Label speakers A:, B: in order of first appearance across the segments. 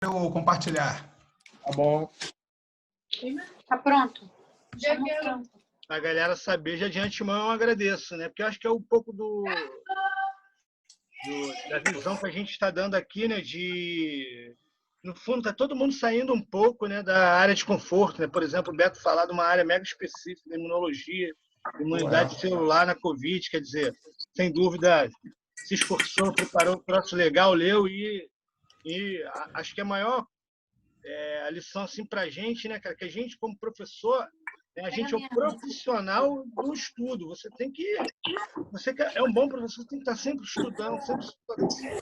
A: eu compartilhar.
B: Tá bom.
C: Tá pronto?
D: Já quero. A galera saber, já de antemão eu agradeço, né? Porque eu acho que é um pouco da visão que a gente está dando aqui, né? No fundo, está todo mundo saindo um pouco, né, da área de conforto, né? Por exemplo, o Beto falar de uma área mega específica da imunologia, imunidade celular na Covid, quer dizer, sem dúvida, se esforçou, preparou um troço legal, leu acho que a maior a lição assim, para a gente, né, cara, que a gente, como professor, né, a gente é um profissional do estudo. Você que é um bom professor, tem que estar sempre estudando, sempre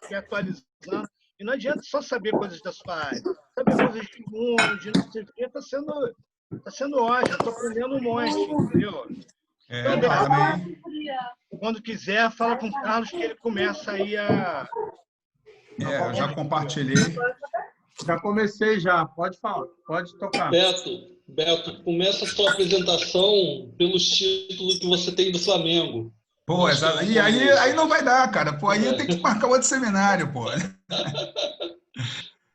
D: se atualizando. E não adianta só saber coisas da sua área. Saber coisas de mundo, de não sei o quê, está sendo ótimo, estou aprendendo um monte, entendeu?
A: Eu também.
D: Quando quiser, fala com o Carlos que ele começa aí a...
A: eu já compartilhei.
B: Já comecei já, pode falar, pode tocar.
E: Beto, começa a sua apresentação pelos títulos que você tem do Flamengo.
A: Pô, e aí não vai dar, cara. Pô, aí eu tenho que marcar outro seminário, pô.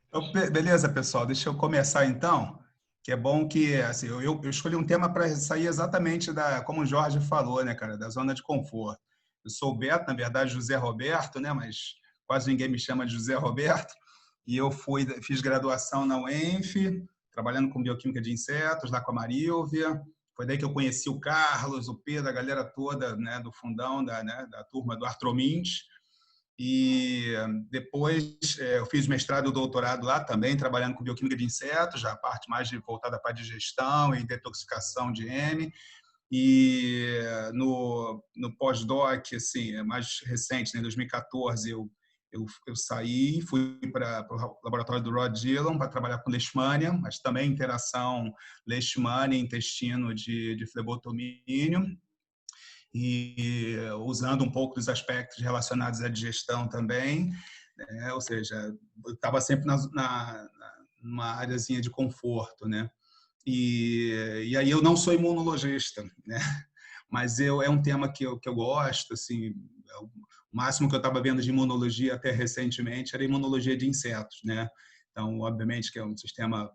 A: Então, beleza, pessoal, deixa eu começar então, que é bom que, assim, eu escolhi um tema para sair exatamente como o Jorge falou, né, cara, da zona de conforto. Eu sou o Beto, na verdade, José Roberto, né, mas quase ninguém me chama de José Roberto, e eu fiz graduação na UENF, trabalhando com bioquímica de insetos, lá com a Marílvia. Foi daí que eu conheci o Carlos, o Pedro, a galera toda, né, do fundão, da turma do Artromins. E depois eu fiz mestrado e doutorado lá também, trabalhando com bioquímica de insetos, já a parte mais voltada para digestão e detoxificação de M. E no pós-doc, assim, mais recente, né, em 2014, eu saí e fui para o laboratório do Rod Dillon para trabalhar com leishmania, mas também interação leishmania, intestino de flebotomínio, e usando um pouco dos aspectos relacionados à digestão também, né? Ou seja, eu estava sempre numa áreazinha de conforto, né? E aí eu não sou imunologista, né? Mas é um tema que eu gosto, assim, o máximo que eu estava vendo de imunologia até recentemente era imunologia de insetos, né? Então, obviamente que é um sistema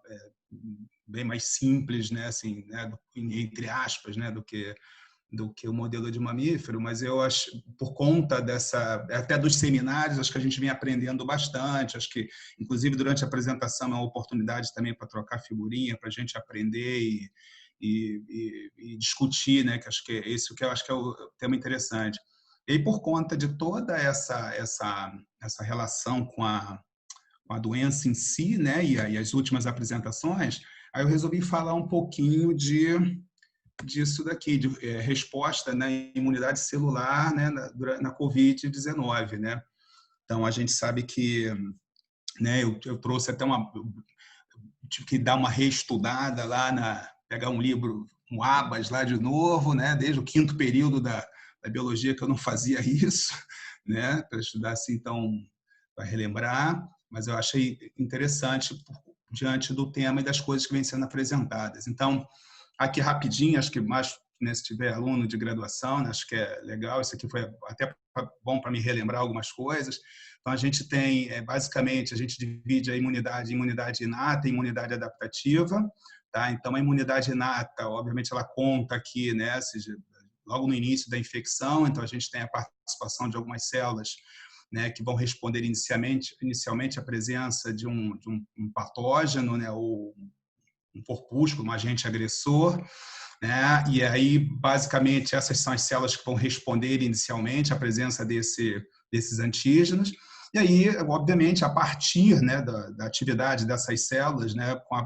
A: bem mais simples, né, assim, né, entre aspas, né, do que o modelo de mamífero, mas eu acho, por conta até dos seminários, acho que a gente vem aprendendo bastante, acho que, inclusive, durante a apresentação é uma oportunidade também para trocar figurinha, para a gente aprender e discutir, né, que acho que esse que eu acho que é o tema interessante. E aí, por conta de toda essa relação com a doença em si, né, e as últimas apresentações, aí eu resolvi falar um pouquinho disso daqui, de resposta na imunidade celular, né, na Covid-19, né? Então, a gente sabe que, né, eu trouxe até tive que dar uma reestudada lá, pegar um livro, um Abas lá de novo, né, desde o 5º período da biologia que eu não fazia isso, né, para estudar assim, então, para relembrar, mas eu achei interessante diante do tema e das coisas que vêm sendo apresentadas. Então, aqui rapidinho, acho que mais, né, se tiver aluno de graduação, né, acho que é legal, isso aqui foi até bom para me relembrar algumas coisas. Então, a gente tem, basicamente, a gente divide a imunidade em imunidade inata e imunidade adaptativa, tá? Então, a imunidade inata, obviamente, ela conta aqui, né, seja, logo no início da infecção, então a gente tem a participação de algumas células, né, que vão responder inicialmente à presença de um patógeno, né, ou um corpúsculo, um agente agressor, né? E aí, basicamente, essas são as células que vão responder inicialmente à presença desses antígenos. E aí, obviamente, a partir, né, da atividade dessas células, né, com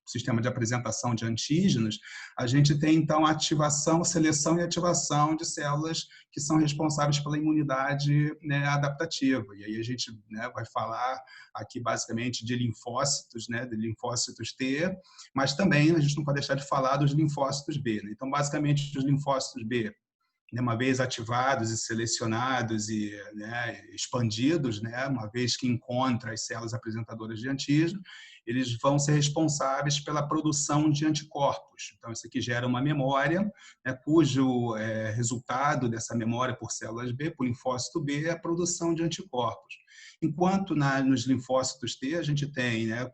A: o sistema de apresentação de antígenos, a gente tem, então, a ativação, seleção e ativação de células que são responsáveis pela imunidade, né, adaptativa. E aí a gente, né, vai falar aqui, basicamente, de linfócitos, né, de linfócitos T, mas também a gente não pode deixar de falar dos linfócitos B, né? Então, basicamente, os linfócitos B né, uma vez ativados e selecionados e, né, expandidos, né, uma vez que encontra as células apresentadoras de antígeno, eles vão ser responsáveis pela produção de anticorpos. Então, isso aqui gera uma memória, né, cujo resultado dessa memória por células B, por linfócito B, é a produção de anticorpos. Enquanto nos linfócitos T, a gente tem, né,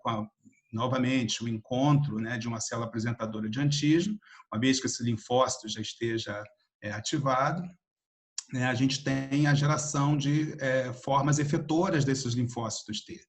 A: novamente, o encontro, né, de uma célula apresentadora de antígeno, uma vez que esse linfócito já esteja ativado, né, a gente tem a geração de formas efetoras desses linfócitos T.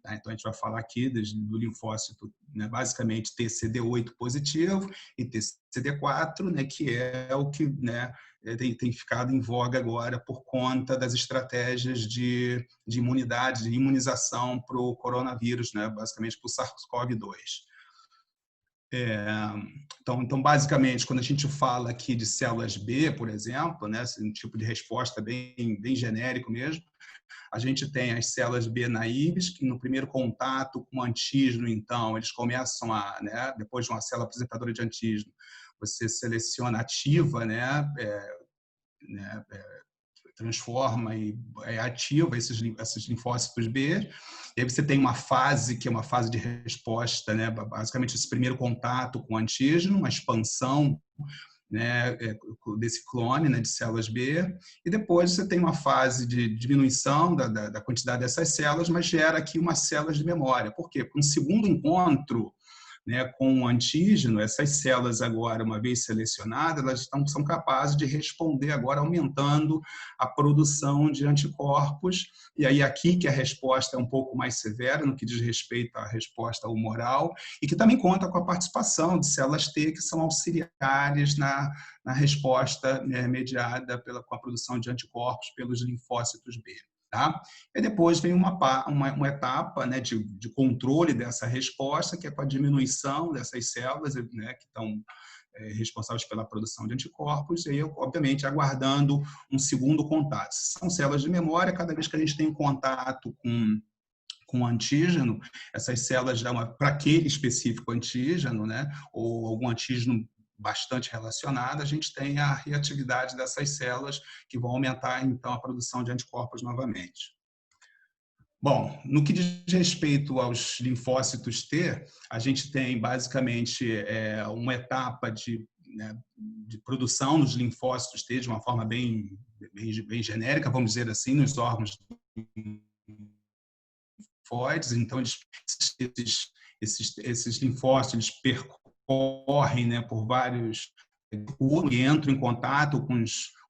A: Tá? Então, a gente vai falar aqui do linfócito, né, basicamente TCD8 positivo e TCD4, né, que é o que, né, tem ficado em voga agora por conta das estratégias de imunidade, de imunização para o coronavírus, né, basicamente para o SARS-CoV-2. Então, basicamente, quando a gente fala aqui de células B, por exemplo, né, um tipo de resposta bem genérico mesmo, a gente tem as células B naíves, que no primeiro contato com o antígeno, então, eles começam né, depois de uma célula apresentadora de antígeno, você seleciona ativa, né, transforma e ativa esses linfócitos B. E aí você tem uma fase, que é uma fase de resposta, né? Basicamente esse primeiro contato com o antígeno, uma expansão, né, desse clone, né, de células B, e depois você tem uma fase de diminuição da quantidade dessas células, mas gera aqui umas células de memória. Por quê? Porque um segundo encontro, né, com o antígeno, essas células agora, uma vez selecionadas, elas são capazes de responder agora aumentando a produção de anticorpos, e aí aqui que a resposta é um pouco mais severa no que diz respeito à resposta humoral, e que também conta com a participação de células T, que são auxiliares na resposta, né, mediada com a produção de anticorpos pelos linfócitos B. Tá? E depois vem uma etapa, né, de controle dessa resposta, que é com a diminuição dessas células, né, que estão responsáveis pela produção de anticorpos, e aí, obviamente, aguardando um segundo contato. São células de memória, cada vez que a gente tem contato com o antígeno, essas células dão para aquele específico antígeno, né, ou algum antígeno bastante relacionada, a gente tem a reatividade dessas células que vão aumentar, então, a produção de anticorpos novamente. Bom, no que diz respeito aos linfócitos T, a gente tem, basicamente, uma etapa de produção dos linfócitos T de uma forma bem genérica, vamos dizer assim, nos órgãos linfóides. Então, esses linfócitos eles percorrem, né, por vários e entram em contato com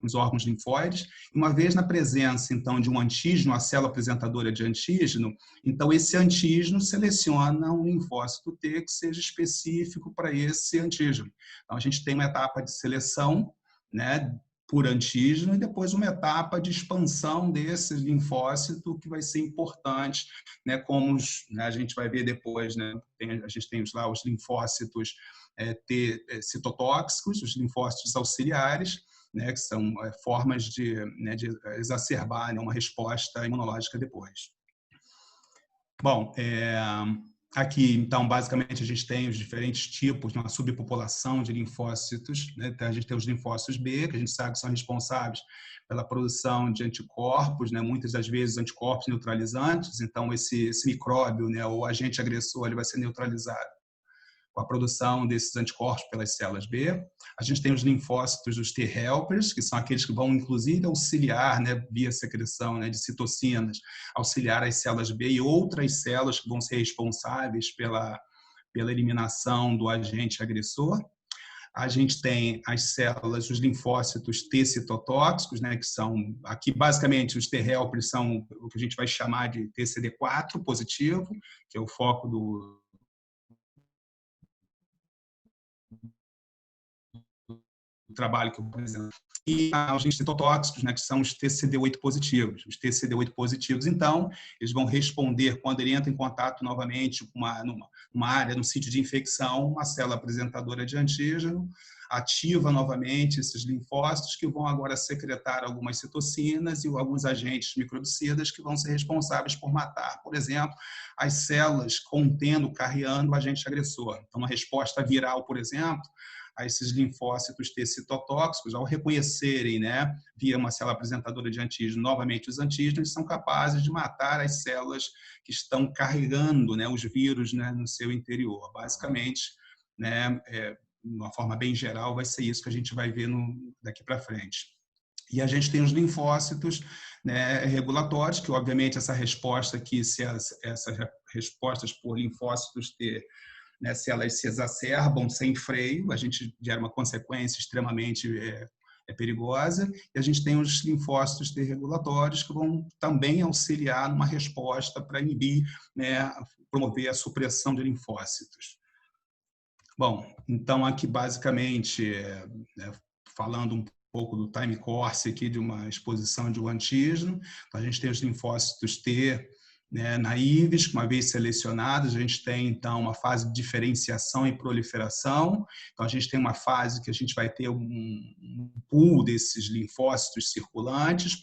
A: os órgãos linfóides. Uma vez na presença, então, de um antígeno, a célula apresentadora de antígeno, então esse antígeno seleciona um linfócito T que seja específico para esse antígeno. Então, a gente tem uma etapa de seleção, né, por antígeno, e depois uma etapa de expansão desse linfócito que vai ser importante, né, como né, a gente vai ver depois, né, a gente tem lá os linfócitos T citotóxicos, os linfócitos auxiliares, né, que são formas de exacerbar, né, uma resposta imunológica depois. Bom, aqui, então, basicamente, a gente tem os diferentes tipos, uma subpopulação de linfócitos, né? Então, a gente tem os linfócitos B, que a gente sabe que são responsáveis pela produção de anticorpos, né? Muitas das vezes anticorpos neutralizantes, então esse micróbio, né, ou agente agressor, ele vai ser neutralizado com a produção desses anticorpos pelas células B. A gente tem os linfócitos, os T-helpers, que são aqueles que vão, inclusive, auxiliar, né, via secreção, né, de citocinas, auxiliar as células B e outras células que vão ser responsáveis pela eliminação do agente agressor. A gente tem as células, os linfócitos T citotóxicos, né, que são, aqui basicamente os T-helpers são o que a gente vai chamar de TCD4 positivo, que é o foco do trabalho que eu apresento. E os citotóxicos, né, que são os TCD8 positivos. Os TCD8 positivos, então, eles vão responder quando ele entra em contato novamente com numa área, no sítio de infecção, uma célula apresentadora de antígeno, ativa novamente esses linfócitos que vão agora secretar algumas citocinas e alguns agentes microbicidas que vão ser responsáveis por matar, por exemplo, as células carreando o agente agressor. Então, uma resposta viral, por exemplo, a esses linfócitos T citotóxicos, ao reconhecerem, né, via uma célula apresentadora de antígeno, novamente os antígenos, são capazes de matar as células que estão carregando, né, os vírus, né, no seu interior. Basicamente, né, de uma forma bem geral, vai ser isso que a gente vai ver daqui para frente. E a gente tem os linfócitos, né, regulatórios, que obviamente essa resposta aqui, se essas respostas por linfócitos T, né, se elas se exacerbam sem freio, a gente gera uma consequência extremamente perigosa, e a gente tem os linfócitos T regulatórios que vão também auxiliar numa resposta para inibir, né, promover a supressão de linfócitos. Bom, então aqui basicamente, né, falando um pouco do time course aqui de uma exposição de um antígeno, então, a gente tem os linfócitos T, né, naíves, que uma vez selecionados, a gente tem então uma fase de diferenciação e proliferação. Então a gente tem uma fase que a gente vai ter um pool desses linfócitos circulantes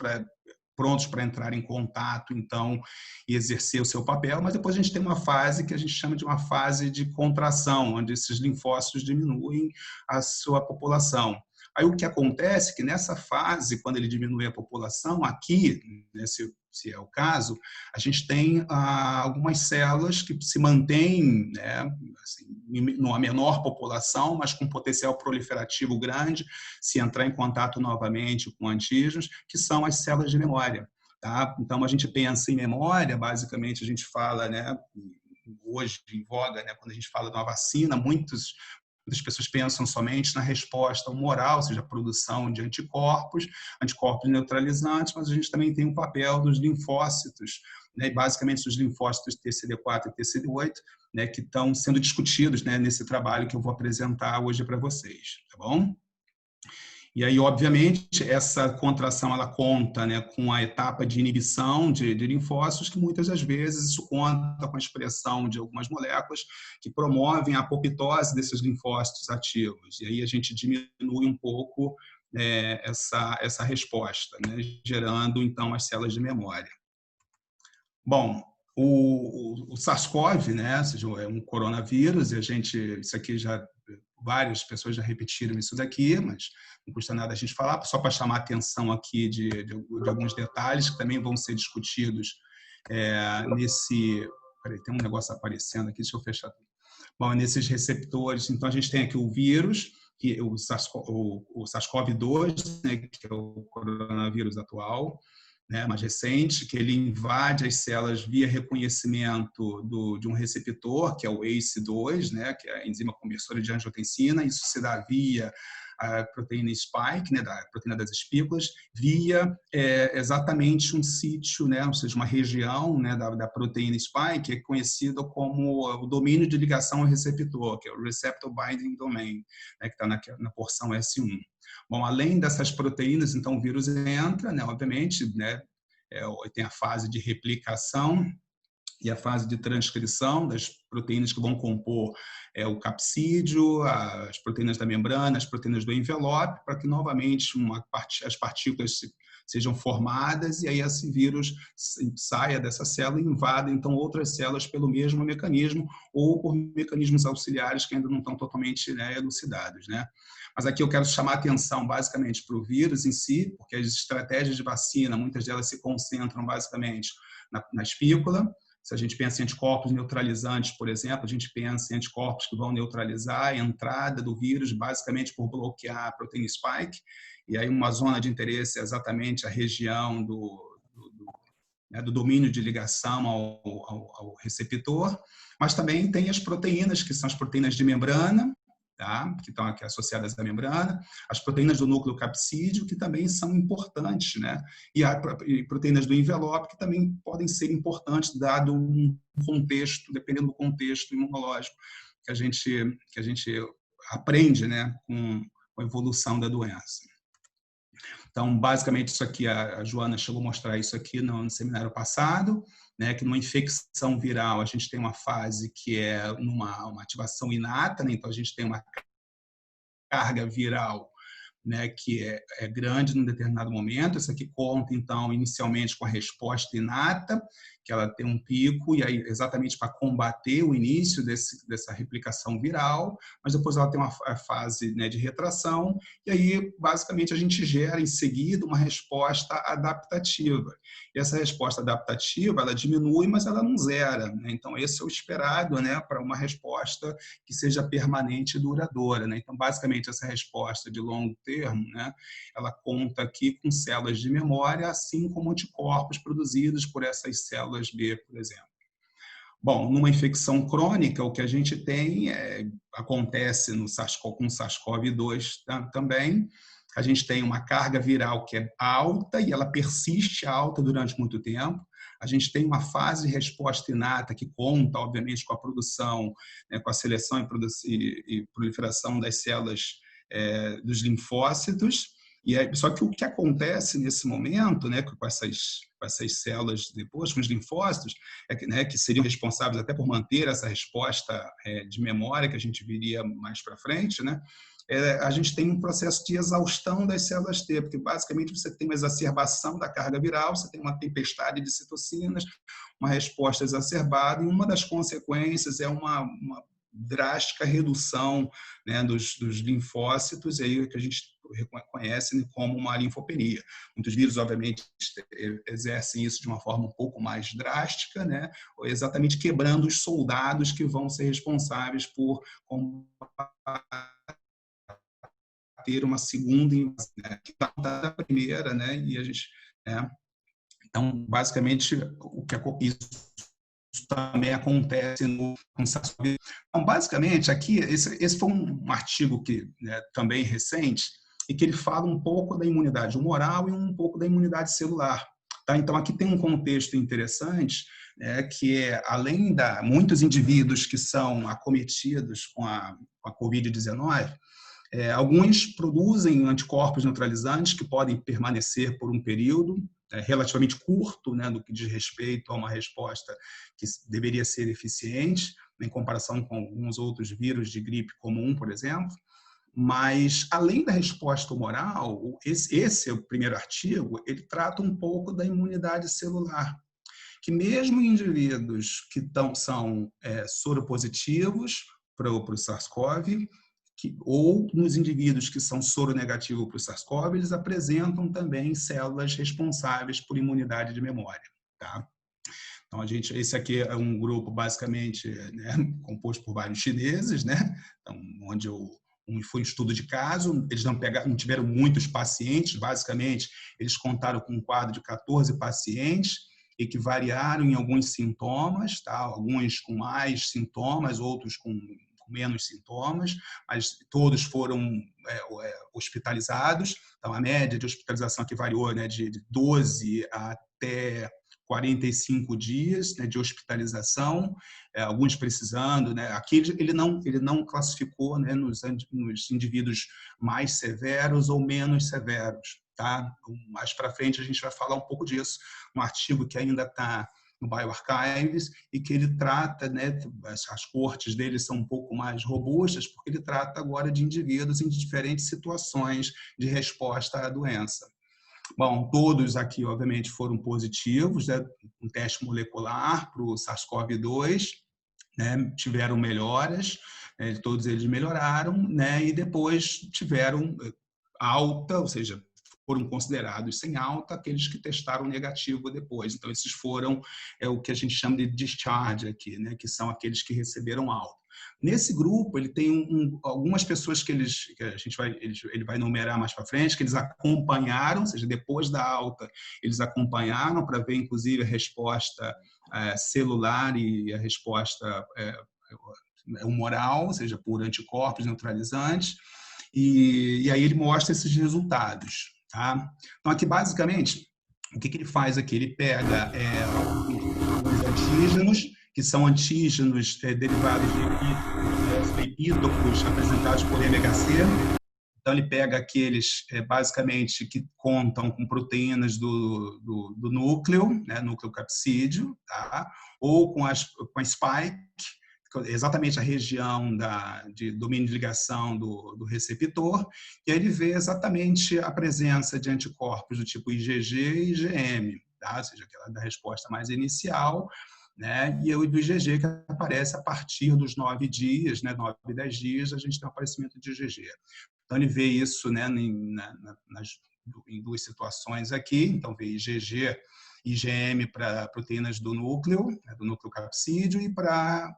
A: prontos para entrar em contato, então, e exercer o seu papel, mas depois a gente tem uma fase que a gente chama de uma fase de contração, onde esses linfócitos diminuem a sua população. Aí o que acontece é que nessa fase, quando ele diminui a população, aqui, né, se é o caso, a gente tem algumas células que se mantêm, né, assim, numa menor população, mas com potencial proliferativo grande, se entrar em contato novamente com antígenos, que são as células de memória. Tá? Então, a gente pensa em memória, basicamente a gente fala, né, hoje em voga, né, quando a gente fala de uma vacina, muitas pessoas pensam somente na resposta humoral, ou seja, a produção de anticorpos neutralizantes, mas a gente também tem o papel dos linfócitos, né, basicamente os linfócitos TCD4 e TCD8, né, que estão sendo discutidos, né, nesse trabalho que eu vou apresentar hoje para vocês, tá bom? E aí, obviamente, essa contração ela conta, né, com a etapa de inibição de linfócitos, que muitas das vezes isso conta com a expressão de algumas moléculas que promovem a apoptose desses linfócitos ativos. E aí a gente diminui um pouco essa resposta, né, gerando, então, as células de memória. Bom, o SARS-CoV, né, ou seja, é um coronavírus, e isso aqui várias pessoas já repetiram isso daqui, mas não custa nada a gente falar, só para chamar a atenção aqui de alguns detalhes que também vão ser discutidos nesse... Peraí, tem um negócio aparecendo aqui, deixa eu fechar. Bom, nesses receptores, então a gente tem aqui o vírus, que o SARS-CoV-2, né, que é o coronavírus atual, né, mais recente, que ele invade as células via reconhecimento de um receptor, que é o ACE2, né, que é a enzima conversora de angiotensina. Isso se dá via a proteína spike, né, da proteína das espículas, via exatamente um sítio, né, ou seja, uma região, né, da proteína spike, que é conhecida como o domínio de ligação ao receptor, que é o Receptor Binding Domain, né, que está na porção S1. Bom, além dessas proteínas, então o vírus entra, né, obviamente, né, tem a fase de replicação e a fase de transcrição das proteínas que vão compor o capsídeo, as proteínas da membrana, as proteínas do envelope, para que novamente as partículas sejam formadas e aí esse vírus saia dessa célula e invada então outras células pelo mesmo mecanismo ou por mecanismos auxiliares que ainda não estão totalmente, né, elucidados, né? Mas aqui eu quero chamar a atenção basicamente para o vírus em si, porque as estratégias de vacina, muitas delas se concentram basicamente na espícula. Se a gente pensa em anticorpos neutralizantes, por exemplo, a gente pensa em anticorpos que vão neutralizar a entrada do vírus basicamente por bloquear a proteína spike. E aí uma zona de interesse é exatamente a região do domínio de ligação ao receptor. Mas também tem as proteínas, que são as proteínas de membrana, tá? Que estão aqui associadas à membrana, as proteínas do núcleo capsídeo, que também são importantes, né? E proteínas do envelope, que também podem ser importantes, dado um contexto, dependendo do contexto imunológico que a gente aprende, né, com a evolução da doença. Então, basicamente, isso aqui, a Joana chegou a mostrar isso aqui no seminário passado, né, que numa infecção viral a gente tem uma fase que é uma ativação inata, né, então a gente tem uma carga viral, né, que é grande num determinado momento. Isso aqui conta, então, inicialmente com a resposta inata, que ela tem um pico, e aí exatamente para combater o início dessa replicação viral, mas depois ela tem uma fase, né, de retração, e aí basicamente a gente gera em seguida uma resposta adaptativa. E essa resposta adaptativa, ela diminui, mas ela não zera, né? Então esse é o esperado, né, para uma resposta que seja permanente e duradoura, né? Então basicamente essa resposta de longo termo, né, ela conta aqui com células de memória, assim como anticorpos produzidos por essas células B, por exemplo. Bom, numa infecção crônica, o que a gente tem acontece no com SARS-CoV-2 também. A gente tem uma carga viral que é alta e ela persiste alta durante muito tempo. A gente tem uma fase de resposta inata que conta, obviamente, com a produção, né, com a seleção e proliferação das células dos linfócitos. Só que o que acontece nesse momento, né, com essas células depois, com os linfócitos, né, que seriam responsáveis até por manter essa resposta de memória que a gente viria mais para frente, né, a gente tem um processo de exaustão das células T, porque basicamente você tem uma exacerbação da carga viral, você tem uma tempestade de citocinas, uma resposta exacerbada, e uma das consequências é uma drástica redução, né, dos linfócitos, aí que a gente reconhece como uma linfopenia. Muitos vírus, obviamente, exercem isso de uma forma um pouco mais drástica, né, exatamente quebrando os soldados que vão ser responsáveis por ter uma segunda invasão, né, que está da primeira, né, e a gente, né, então basicamente o que isso também acontece no SARS-CoV. Então, basicamente, aqui, esse foi um artigo que, né, também recente, e que ele fala um pouco da imunidade humoral e um pouco da imunidade celular. Tá? Então, aqui tem um contexto interessante, né, que é, além muitos indivíduos que são acometidos com a Covid-19, alguns produzem anticorpos neutralizantes que podem permanecer por um período relativamente curto, né, no que diz respeito a uma resposta que deveria ser eficiente, em comparação com alguns outros vírus de gripe comum, por exemplo. Mas, além da resposta humoral, esse é o primeiro artigo, ele trata um pouco da imunidade celular, que mesmo em indivíduos que são soropositivos para o SARS-CoV, ou nos indivíduos que são soronegativos para o SARS-CoV, eles apresentam também células responsáveis por imunidade de memória. Tá? Então, esse aqui é um grupo basicamente, né, composto por vários chineses, né? Então, onde foi um estudo de caso, eles não tiveram muitos pacientes, basicamente eles contaram com um quadro de 14 pacientes e que variaram em alguns sintomas, tá? Alguns com mais sintomas, outros com menos sintomas, mas todos foram hospitalizados. Então, a média de hospitalização aqui variou, né, de 12 até 45 dias, né, de hospitalização, alguns precisando, né, aqui ele não classificou, né, nos indivíduos mais severos ou menos severos. Tá? Mais para frente a gente vai falar um pouco disso, um artigo que ainda está no bioRxives, e que ele trata, né, as cortes dele são um pouco mais robustas, porque ele trata agora de indivíduos em diferentes situações de resposta à doença. Bom, todos aqui, obviamente, foram positivos, né, um teste molecular para o SARS-CoV-2, né, tiveram melhoras, né, todos eles melhoraram, né, e depois tiveram alta, ou seja, foram considerados sem alta aqueles que testaram negativo depois. Então, esses foram o que a gente chama de discharge aqui, né, que são aqueles que receberam alta. Nesse grupo, ele tem algumas pessoas que ele vai numerar mais para frente, que eles acompanharam, ou seja, depois da alta, eles acompanharam para ver, inclusive, a resposta celular e a resposta humoral, ou seja, por anticorpos neutralizantes, e aí ele mostra esses resultados. Tá? Então, aqui, basicamente, o que ele faz aqui? Ele pega os antígenos, que são antígenos derivados de epítopos apresentados por MHC. Então, ele pega aqueles, basicamente, que contam com proteínas do núcleo, né, núcleo capsídeo, tá? Ou com a spike, exatamente a região de domínio de ligação do receptor, e aí ele vê exatamente a presença de anticorpos do tipo IgG e IgM. tá? Ou seja, aquela da resposta mais inicial, né? E o do IgG, que aparece a partir dos 9 dias, né? 9, 10 dias, a gente tem o aparecimento de IgG. Então, ele vê isso, né, em duas situações aqui. Então, vê IgG, IgM para proteínas do núcleo capsídeo, e para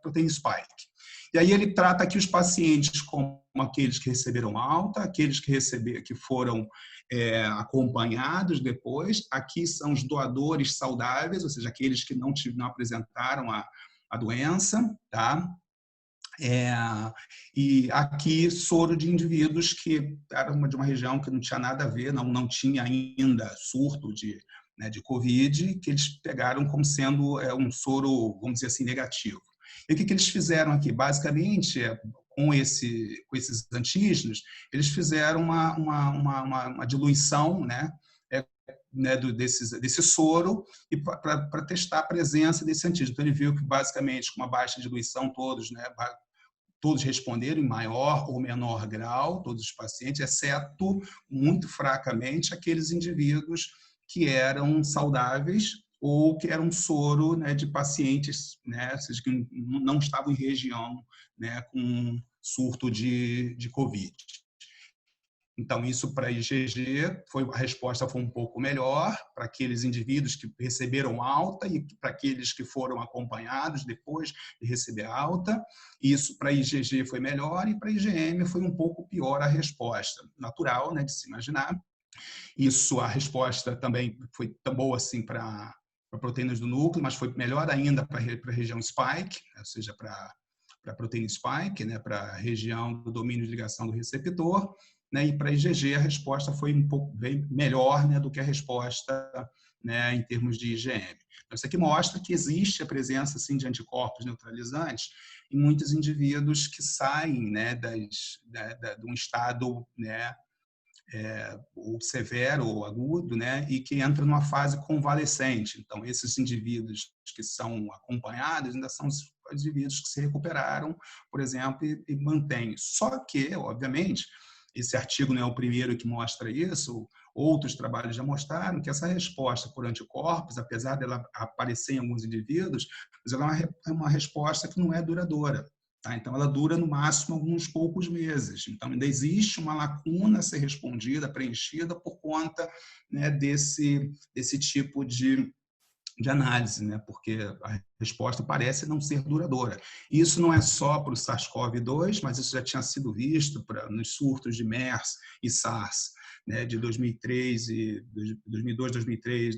A: proteína spike. E aí ele trata aqui os pacientes como aqueles que receberam alta, aqueles que foram acompanhados depois. Aqui são os doadores saudáveis, ou seja, aqueles que não apresentaram a doença, tá? E aqui soro de indivíduos que eram de uma região que não tinha nada a ver, não tinha ainda surto de Covid, que eles pegaram como sendo um soro, vamos dizer assim, negativo. E o que eles fizeram aqui? Basicamente, com esses antígenos, eles fizeram uma diluição, desse soro, e para testar a presença desse antígeno. Então, ele viu que, basicamente, com uma baixa diluição, todos responderam em maior ou menor grau, todos os pacientes, exceto, muito fracamente, aqueles indivíduos que eram saudáveis ou que eram soro de pacientes, ou seja, que não estavam em região com surto de Covid. Então, isso para IgG, a resposta foi um pouco melhor para aqueles indivíduos que receberam alta e para aqueles que foram acompanhados depois de receber alta. Isso para IgG foi melhor, e para IgM foi um pouco pior a resposta. Natural, de se imaginar. Isso, a resposta também foi tão boa assim para proteínas do núcleo, mas foi melhor ainda para a região spike, ou seja, para a proteína spike, para a região do domínio de ligação do receptor. E para IgG a resposta foi um pouco bem melhor do que a resposta em termos de IgM. Então, isso aqui mostra que existe a presença assim, de anticorpos neutralizantes em muitos indivíduos que saem de um estado ou severo ou agudo, e que entram numa fase convalescente. Então, esses indivíduos que são acompanhados ainda são os indivíduos que se recuperaram, por exemplo, e mantêm. Só que, obviamente, esse artigo não é o primeiro que mostra isso, outros trabalhos já mostraram que essa resposta por anticorpos, apesar dela aparecer em alguns indivíduos, mas ela é uma resposta que não é duradoura. Tá? Então, ela dura no máximo alguns poucos meses. Então, ainda existe uma lacuna a ser respondida, preenchida por conta desse tipo de análise, porque a resposta parece não ser duradoura. Isso não é só para o SARS-CoV-2, mas isso já tinha sido visto nos surtos de MERS e SARS, de 2002, 2003, 2013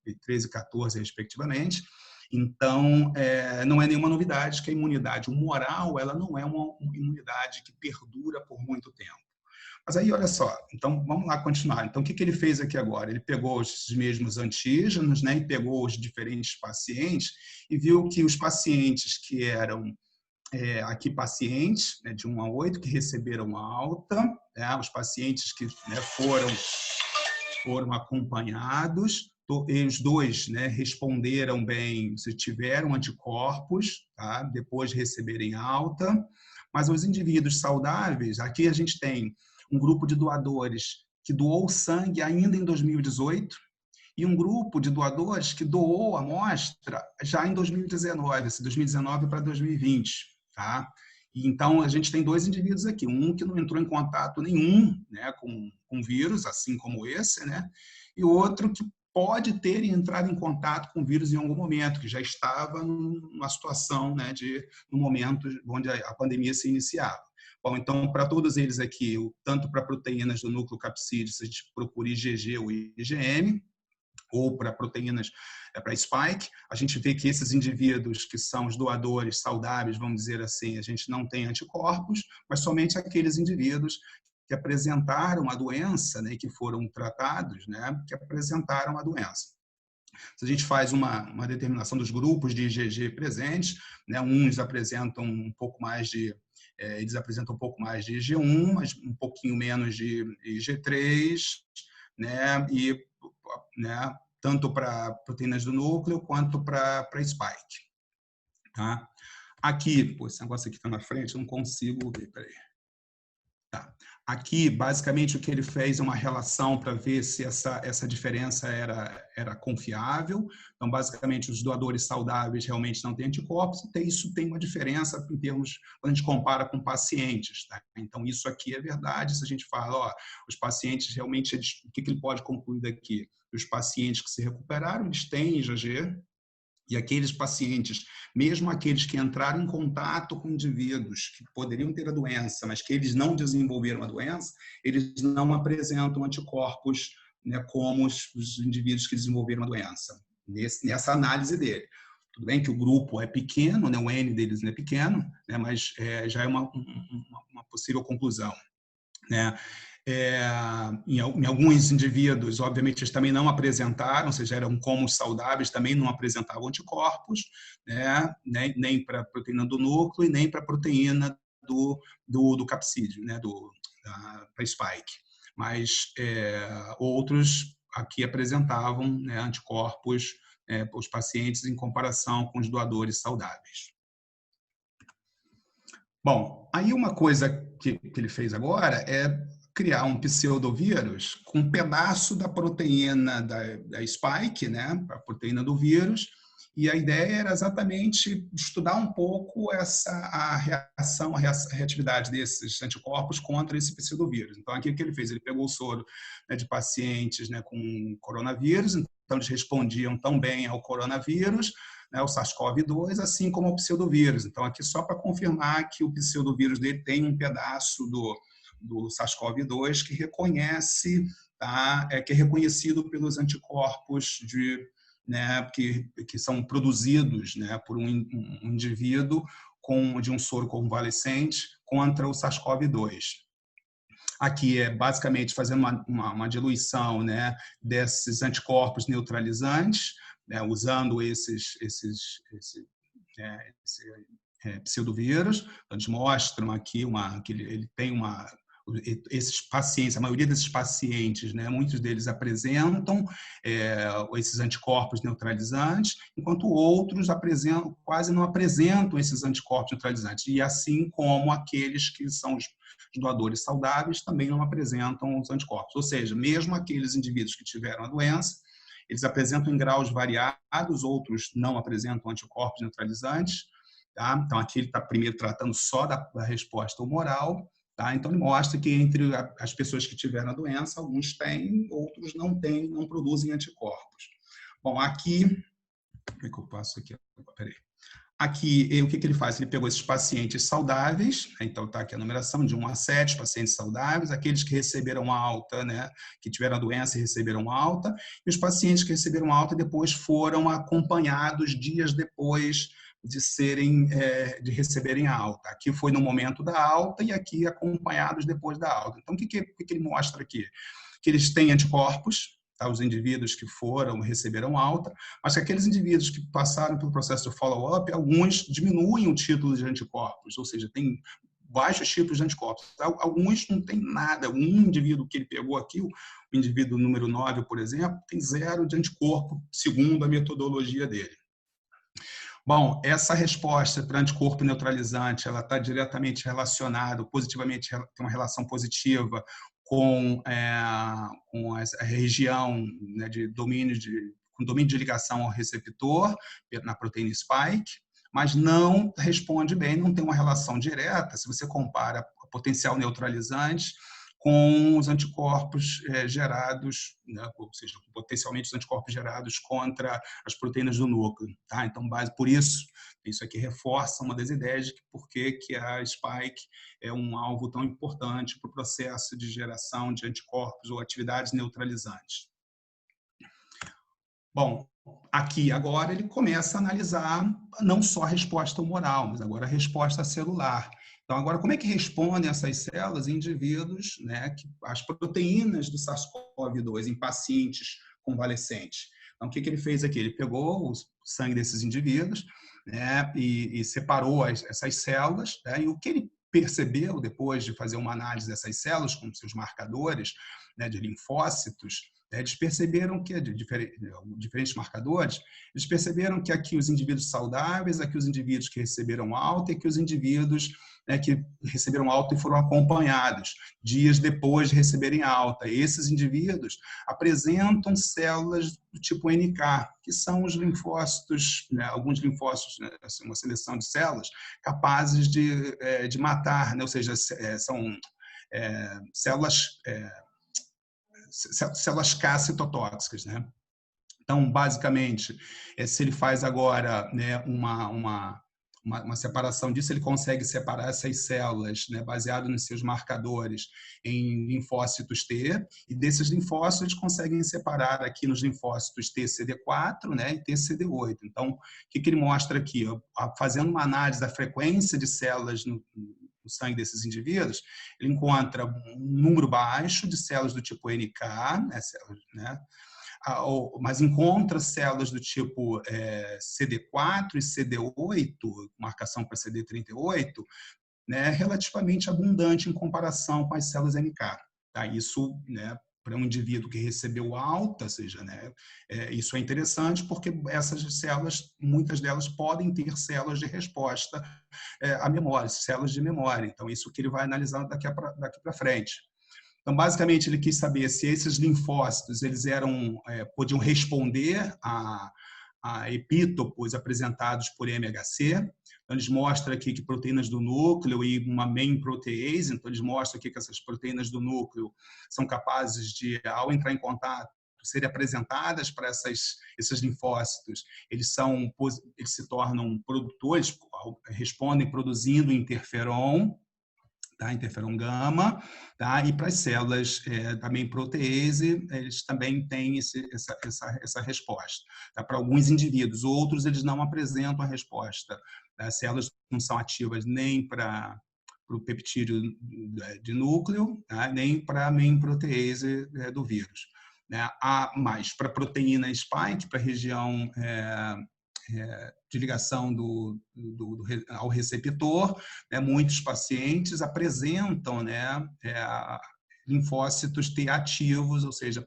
A: e 2014, respectivamente. Então, não é nenhuma novidade que a imunidade humoral ela não é uma imunidade que perdura por muito tempo. Mas aí, olha só, então vamos lá continuar. Então, o que ele fez aqui agora? Ele pegou os mesmos antígenos, e pegou os diferentes pacientes e viu que os pacientes que eram aqui pacientes de 1 a 8 que receberam alta, os pacientes que foram acompanhados, os dois responderam bem, se tiveram anticorpos, tá? Depois de receberem alta, mas os indivíduos saudáveis, aqui a gente tem um grupo de doadores que doou sangue ainda em 2018 e um grupo de doadores que doou a amostra já em 2019, 2019 para 2020. Tá? E então, a gente tem 2 indivíduos aqui, um que não entrou em contato nenhum com vírus, assim como esse, e o outro que pode ter entrado em contato com vírus em algum momento, que já estava numa situação, no momento onde a pandemia se iniciava. Bom, então, para todos eles aqui, tanto para proteínas do núcleo capsídeo, se a gente procura IgG ou IgM, ou para proteínas para spike, a gente vê que esses indivíduos que são os doadores saudáveis, vamos dizer assim, a gente não tem anticorpos, mas somente aqueles indivíduos que apresentaram a doença, e que foram tratados, que apresentaram a doença. Se a gente faz uma determinação dos grupos de IgG presentes, uns apresentam um pouco mais de eles apresentam um pouco mais de IgG1, mas um pouquinho menos de IgG3, e tanto para proteínas do núcleo quanto para spike. Tá? Aqui, esse negócio aqui está na frente, eu não consigo ver, peraí. Tá. Aqui, basicamente, o que ele fez é uma relação para ver se essa diferença era confiável. Então, basicamente, os doadores saudáveis realmente não têm anticorpos, e isso tem uma diferença em termos, quando a gente compara com pacientes. Tá? Então, isso aqui é verdade. Se a gente fala, ó, os pacientes realmente, o que ele pode concluir daqui? Os pacientes que se recuperaram, eles têm IgG, e aqueles pacientes, mesmo aqueles que entraram em contato com indivíduos que poderiam ter a doença, mas que eles não desenvolveram a doença, eles não apresentam anticorpos, né, como os indivíduos que desenvolveram a doença, nessa análise dele. Tudo bem que o grupo é pequeno, né, o N deles é pequeno, né, mas já é uma possível conclusão. Né? Em alguns indivíduos, obviamente, eles também não apresentaram, ou seja, eram como saudáveis, também não apresentavam anticorpos, né? Nem para a proteína do núcleo e nem para a proteína do capsídeo, né? Para spike. Mas outros aqui apresentavam, né, anticorpos, os pacientes em comparação com os doadores saudáveis. Bom, aí uma coisa que ele fez agora é criar um pseudovírus com um pedaço da proteína da spike, né, a proteína do vírus, e a ideia era exatamente estudar um pouco a reatividade desses anticorpos contra esse pseudovírus. Então, aqui o que ele fez? Ele pegou o soro, né, de pacientes, né, com coronavírus, então eles respondiam tão bem ao coronavírus, né, o SARS-CoV-2, assim como ao pseudovírus. Então, aqui só para confirmar que o pseudovírus dele tem um pedaço do SARS-CoV-2 que reconhece, tá, que é reconhecido pelos anticorpos né, que são produzidos, né, por um indivíduo de um soro convalescente contra o SARS-CoV-2. Aqui é basicamente fazendo uma diluição, né, desses anticorpos neutralizantes, né, usando esse pseudovírus. Então, eles mostram aqui que ele tem esses pacientes, a maioria desses pacientes, né, muitos deles apresentam esses anticorpos neutralizantes, enquanto outros quase não apresentam esses anticorpos neutralizantes. E assim como aqueles que são os doadores saudáveis também não apresentam os anticorpos. Ou seja, mesmo aqueles indivíduos que tiveram a doença, eles apresentam em graus variados, outros não apresentam anticorpos neutralizantes. Tá? Então, aqui ele está primeiro tratando só da resposta humoral. Tá? Então, ele mostra que entre as pessoas que tiveram a doença, alguns têm, outros não têm, não produzem anticorpos. Bom, aqui... Como é que eu passo aqui? Peraí. Aqui, o que ele faz? Ele pegou esses pacientes saudáveis, então está aqui a numeração de 1 a 7, pacientes saudáveis, aqueles que receberam alta, né, que tiveram a doença e receberam alta, e os pacientes que receberam alta depois foram acompanhados dias depois de receberem a alta. Aqui foi no momento da alta e aqui acompanhados depois da alta. Então, o que ele mostra aqui? Que eles têm anticorpos, tá? Os indivíduos que receberam alta, mas que aqueles indivíduos que passaram pelo processo de follow-up, alguns diminuem o título de anticorpos, ou seja, tem baixos tipos de anticorpos. Alguns não tem nada. Um indivíduo que ele pegou aqui, o indivíduo número 9, por exemplo, tem 0 de anticorpo, segundo a metodologia dele. Bom, essa resposta para anticorpo neutralizante, ela está diretamente relacionada, positivamente, tem uma relação positiva com a região, né, com domínio de ligação ao receptor na proteína spike, mas não responde bem, não tem uma relação direta, se você compara o potencial neutralizante com os anticorpos gerados, né, ou seja, potencialmente os anticorpos gerados contra as proteínas do núcleo. Tá? Então, por isso aqui reforça uma das ideias de por que a spike é um alvo tão importante para o processo de geração de anticorpos ou atividades neutralizantes. Bom, aqui agora ele começa a analisar não só a resposta humoral, mas agora a resposta celular. Então, agora, como é que respondem essas células em indivíduos, né, as proteínas do SARS-CoV-2 em pacientes convalescentes? Então, o que ele fez aqui? Ele pegou o sangue desses indivíduos, né, e separou essas células, né, e o que ele percebeu depois de fazer uma análise dessas células com seus marcadores, né, de linfócitos, Eles perceberam que, diferentes marcadores, eles perceberam que aqui os indivíduos saudáveis, aqui os indivíduos que receberam alta e que os indivíduos que receberam alta e foram acompanhados dias depois de receberem alta. E esses indivíduos apresentam células do tipo NK, que são os linfócitos, né, alguns linfócitos, né, assim, uma seleção de células capazes de matar, né, ou seja, são células K citotóxicas, né? Então, basicamente, se ele faz agora, né, uma separação disso, ele consegue separar essas células, né, baseado nos seus marcadores em linfócitos T, e desses linfócitos eles conseguem separar aqui nos linfócitos TCD4, né, e TCD8. Então, o que ele mostra aqui? Fazendo uma análise da frequência de células no sangue desses indivíduos, ele encontra um número baixo de células do tipo NK, né, mas encontra células do tipo CD4 e CD8, marcação para CD38, né, relativamente abundante em comparação com as células NK. Tá? Isso, né, para um indivíduo que recebeu alta, ou seja, né, isso é interessante porque essas células, muitas delas podem ter células de resposta à memória, células de memória. Então, isso que ele vai analisar daqui para frente. Então, basicamente, ele quis saber se esses linfócitos eles podiam responder a epítopos apresentados por MHC. Então, eles mostram aqui que proteínas do núcleo e uma main protease, então eles mostram aqui que essas proteínas do núcleo são capazes de, ao entrar em contato, serem apresentadas para esses linfócitos, eles se tornam produtores, respondem produzindo interferon, tá? Interferon gama, tá? E para as células também protease, eles também têm essa resposta. Tá? Para alguns indivíduos, outros eles não apresentam a resposta. As células não são ativas nem para o peptídeo de núcleo, tá? Nem para a main protease do vírus. Né? Mas para a proteína spike, para a região de ligação ao receptor, né, muitos pacientes apresentam, né, linfócitos T ativos, ou seja,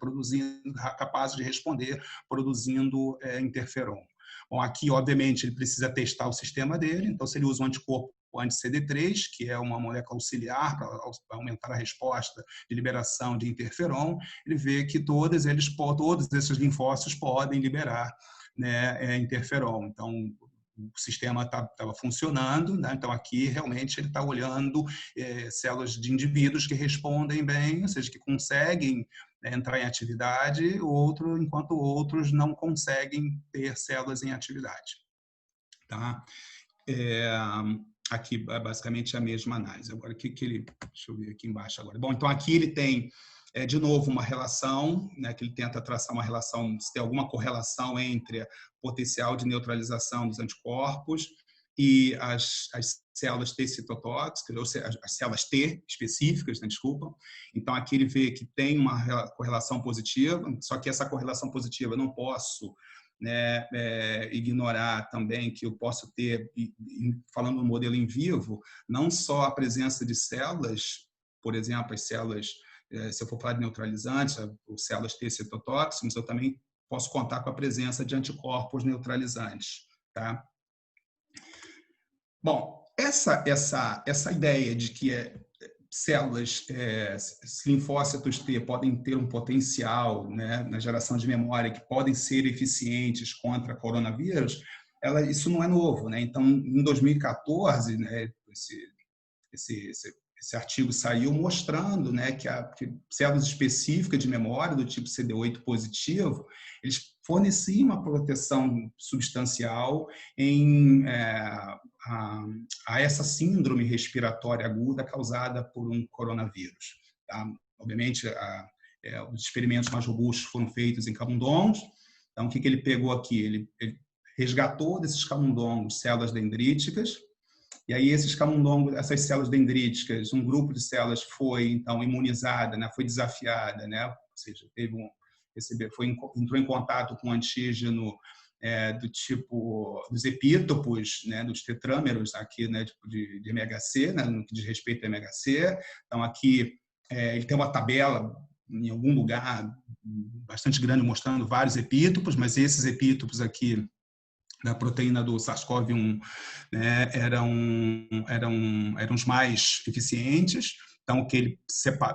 A: capazes de responder, produzindo interferon. Bom, aqui, obviamente, ele precisa testar o sistema dele, então, se ele usa um anticorpo anti-CD3, que é uma molécula auxiliar para aumentar a resposta de liberação de interferon, ele vê que todos esses linfócitos podem liberar, né, interferon. Então, o sistema estava funcionando, né? Então aqui realmente ele está olhando células de indivíduos que respondem bem, ou seja, que conseguem entrar em atividade, enquanto outros não conseguem ter células em atividade. Tá? Aqui basicamente a mesma análise. Agora, deixa eu ver aqui embaixo agora. Bom, então aqui ele tem de novo uma relação, né, que ele tenta traçar uma relação, se tem alguma correlação entre o potencial de neutralização dos anticorpos e as células T citotóxicas, ou seja, as células T específicas, né, desculpa. Então aqui ele vê que tem uma correlação positiva, só que essa correlação positiva eu não posso, né, ignorar também que eu posso ter, falando no modelo em vivo, não só a presença de células, por exemplo, as células, se eu for falar de neutralizantes, ou células T citotóxicas, eu também posso contar com a presença de anticorpos neutralizantes. Tá? Bom, essa ideia de que células, linfócitos T podem ter um potencial, né, na geração de memória, que podem ser eficientes contra coronavírus, isso não é novo. Né? Então, em 2014, né, esse artigo saiu mostrando, né, que células específicas de memória do tipo CD8 positivo, eles forneciam uma proteção substancial a essa síndrome respiratória aguda causada por um coronavírus. Tá? Obviamente, os experimentos mais robustos foram feitos em camundongos. Então, o que ele pegou aqui? Ele resgatou desses camundongos células dendríticas. E aí essas células dendríticas, um grupo de células foi então imunizada, né, foi desafiada, né, ou seja, entrou em contato com um antígeno do tipo dos epítopos, né, dos tetrâmeros aqui, né, de MHC, né, no que diz respeito a MHC. Então aqui ele tem uma tabela em algum lugar bastante grande mostrando vários epítopos, mas esses epítopos aqui da proteína do SARS-CoV-1, né, eram os mais eficientes. Então, o que ele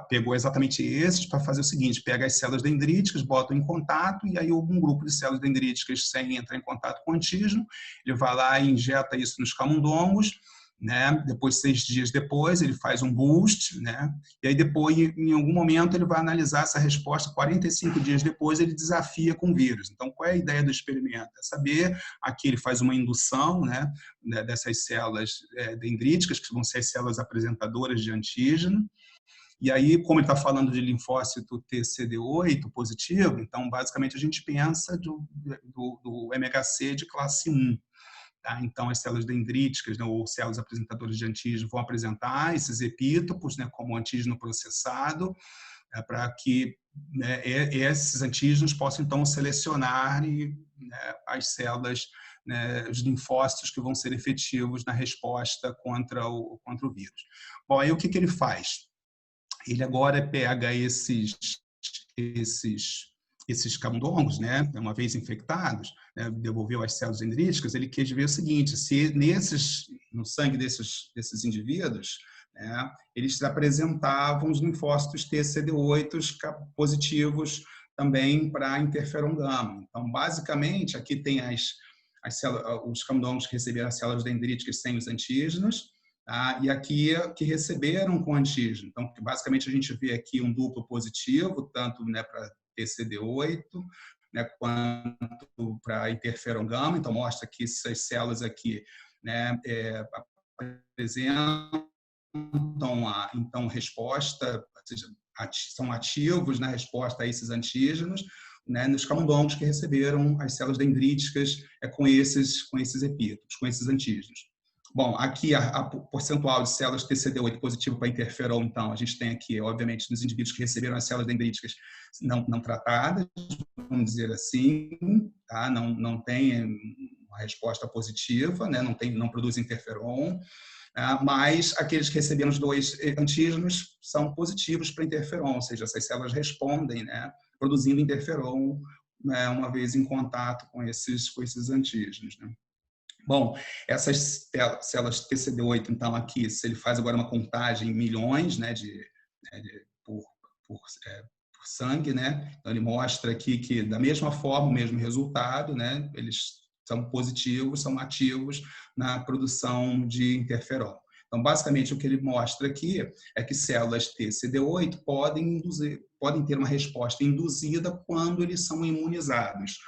A: pegou exatamente esses para fazer o seguinte: pega as células dendríticas, bota em contato, e aí um grupo de células dendríticas sem entrar em contato com o antígeno, ele vai lá e injeta isso nos camundongos, né? Depois, 6 dias depois, ele faz um boost, né? E aí depois, em algum momento, ele vai analisar essa resposta. 45 dias depois, ele desafia com o vírus. Então, qual é a ideia do experimento? É saber, aqui ele faz uma indução, né, dessas células dendríticas, que vão ser as células apresentadoras de antígeno. E aí, como ele está falando de linfócito TCD8 positivo, então, basicamente, a gente pensa do MHC de classe 1. Tá? Então, as células dendríticas, né, ou células apresentadoras de antígeno vão apresentar esses epítopos, né, como antígeno processado, para que, né, esses antígenos possam, então, selecionar né, as células, né, os linfócitos que vão ser efetivos na resposta contra o vírus. Bom, aí o que ele faz? Ele agora pega esses camundongos, né, uma vez infectados, né, devolveu as células dendríticas, ele quis ver o seguinte: se no sangue desses indivíduos, né, eles apresentavam os linfócitos TCD8 positivos também para interferon gama. Então, basicamente, aqui tem os camundongos que receberam as células dendríticas sem os antígenos, tá? E aqui que receberam com antígeno. Então, basicamente, a gente vê aqui um duplo positivo, tanto, né, para TCD8, né, quanto para interferon gama. Então, mostra que essas células aqui, né, apresentam então resposta, ou seja, são ativos na resposta a esses antígenos, né, nos camundongos que receberam as células dendríticas com esses epítopos, com esses antígenos. Bom, aqui a percentual de células TCD8 positivo para interferon, então, a gente tem aqui, obviamente, nos indivíduos que receberam as células dendríticas não tratadas, vamos dizer assim, tá? Não tem uma resposta positiva, né? Não produz interferon, mas aqueles que receberam os 2 antígenos são positivos para interferon, ou seja, essas células respondem, né, produzindo interferon, né, uma vez em contato com esses antígenos, né. Bom, essas células TCD8, então, aqui, se ele faz agora uma contagem em milhões, né, por sangue, né, então ele mostra aqui que, da mesma forma, o mesmo resultado, né, eles são positivos, são ativos na produção de interferon. Então, basicamente, o que ele mostra aqui é que células TCD8 podem ter uma resposta induzida quando eles são imunizados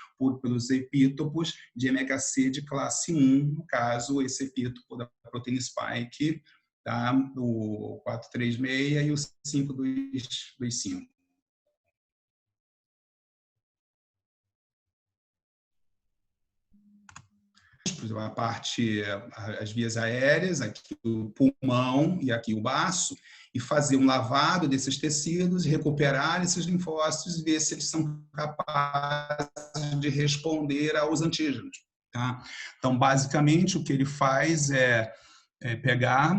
A: pelos epítopos de MHC de classe 1, no caso, esse epítopo da proteína spike, tá? O 436 e o 525. A parte, as vias aéreas, aqui o pulmão e aqui o baço, e fazer um lavado desses tecidos, recuperar esses linfócitos e ver se eles são capazes de responder aos antígenos. Tá? Então, basicamente, o que ele faz é pegar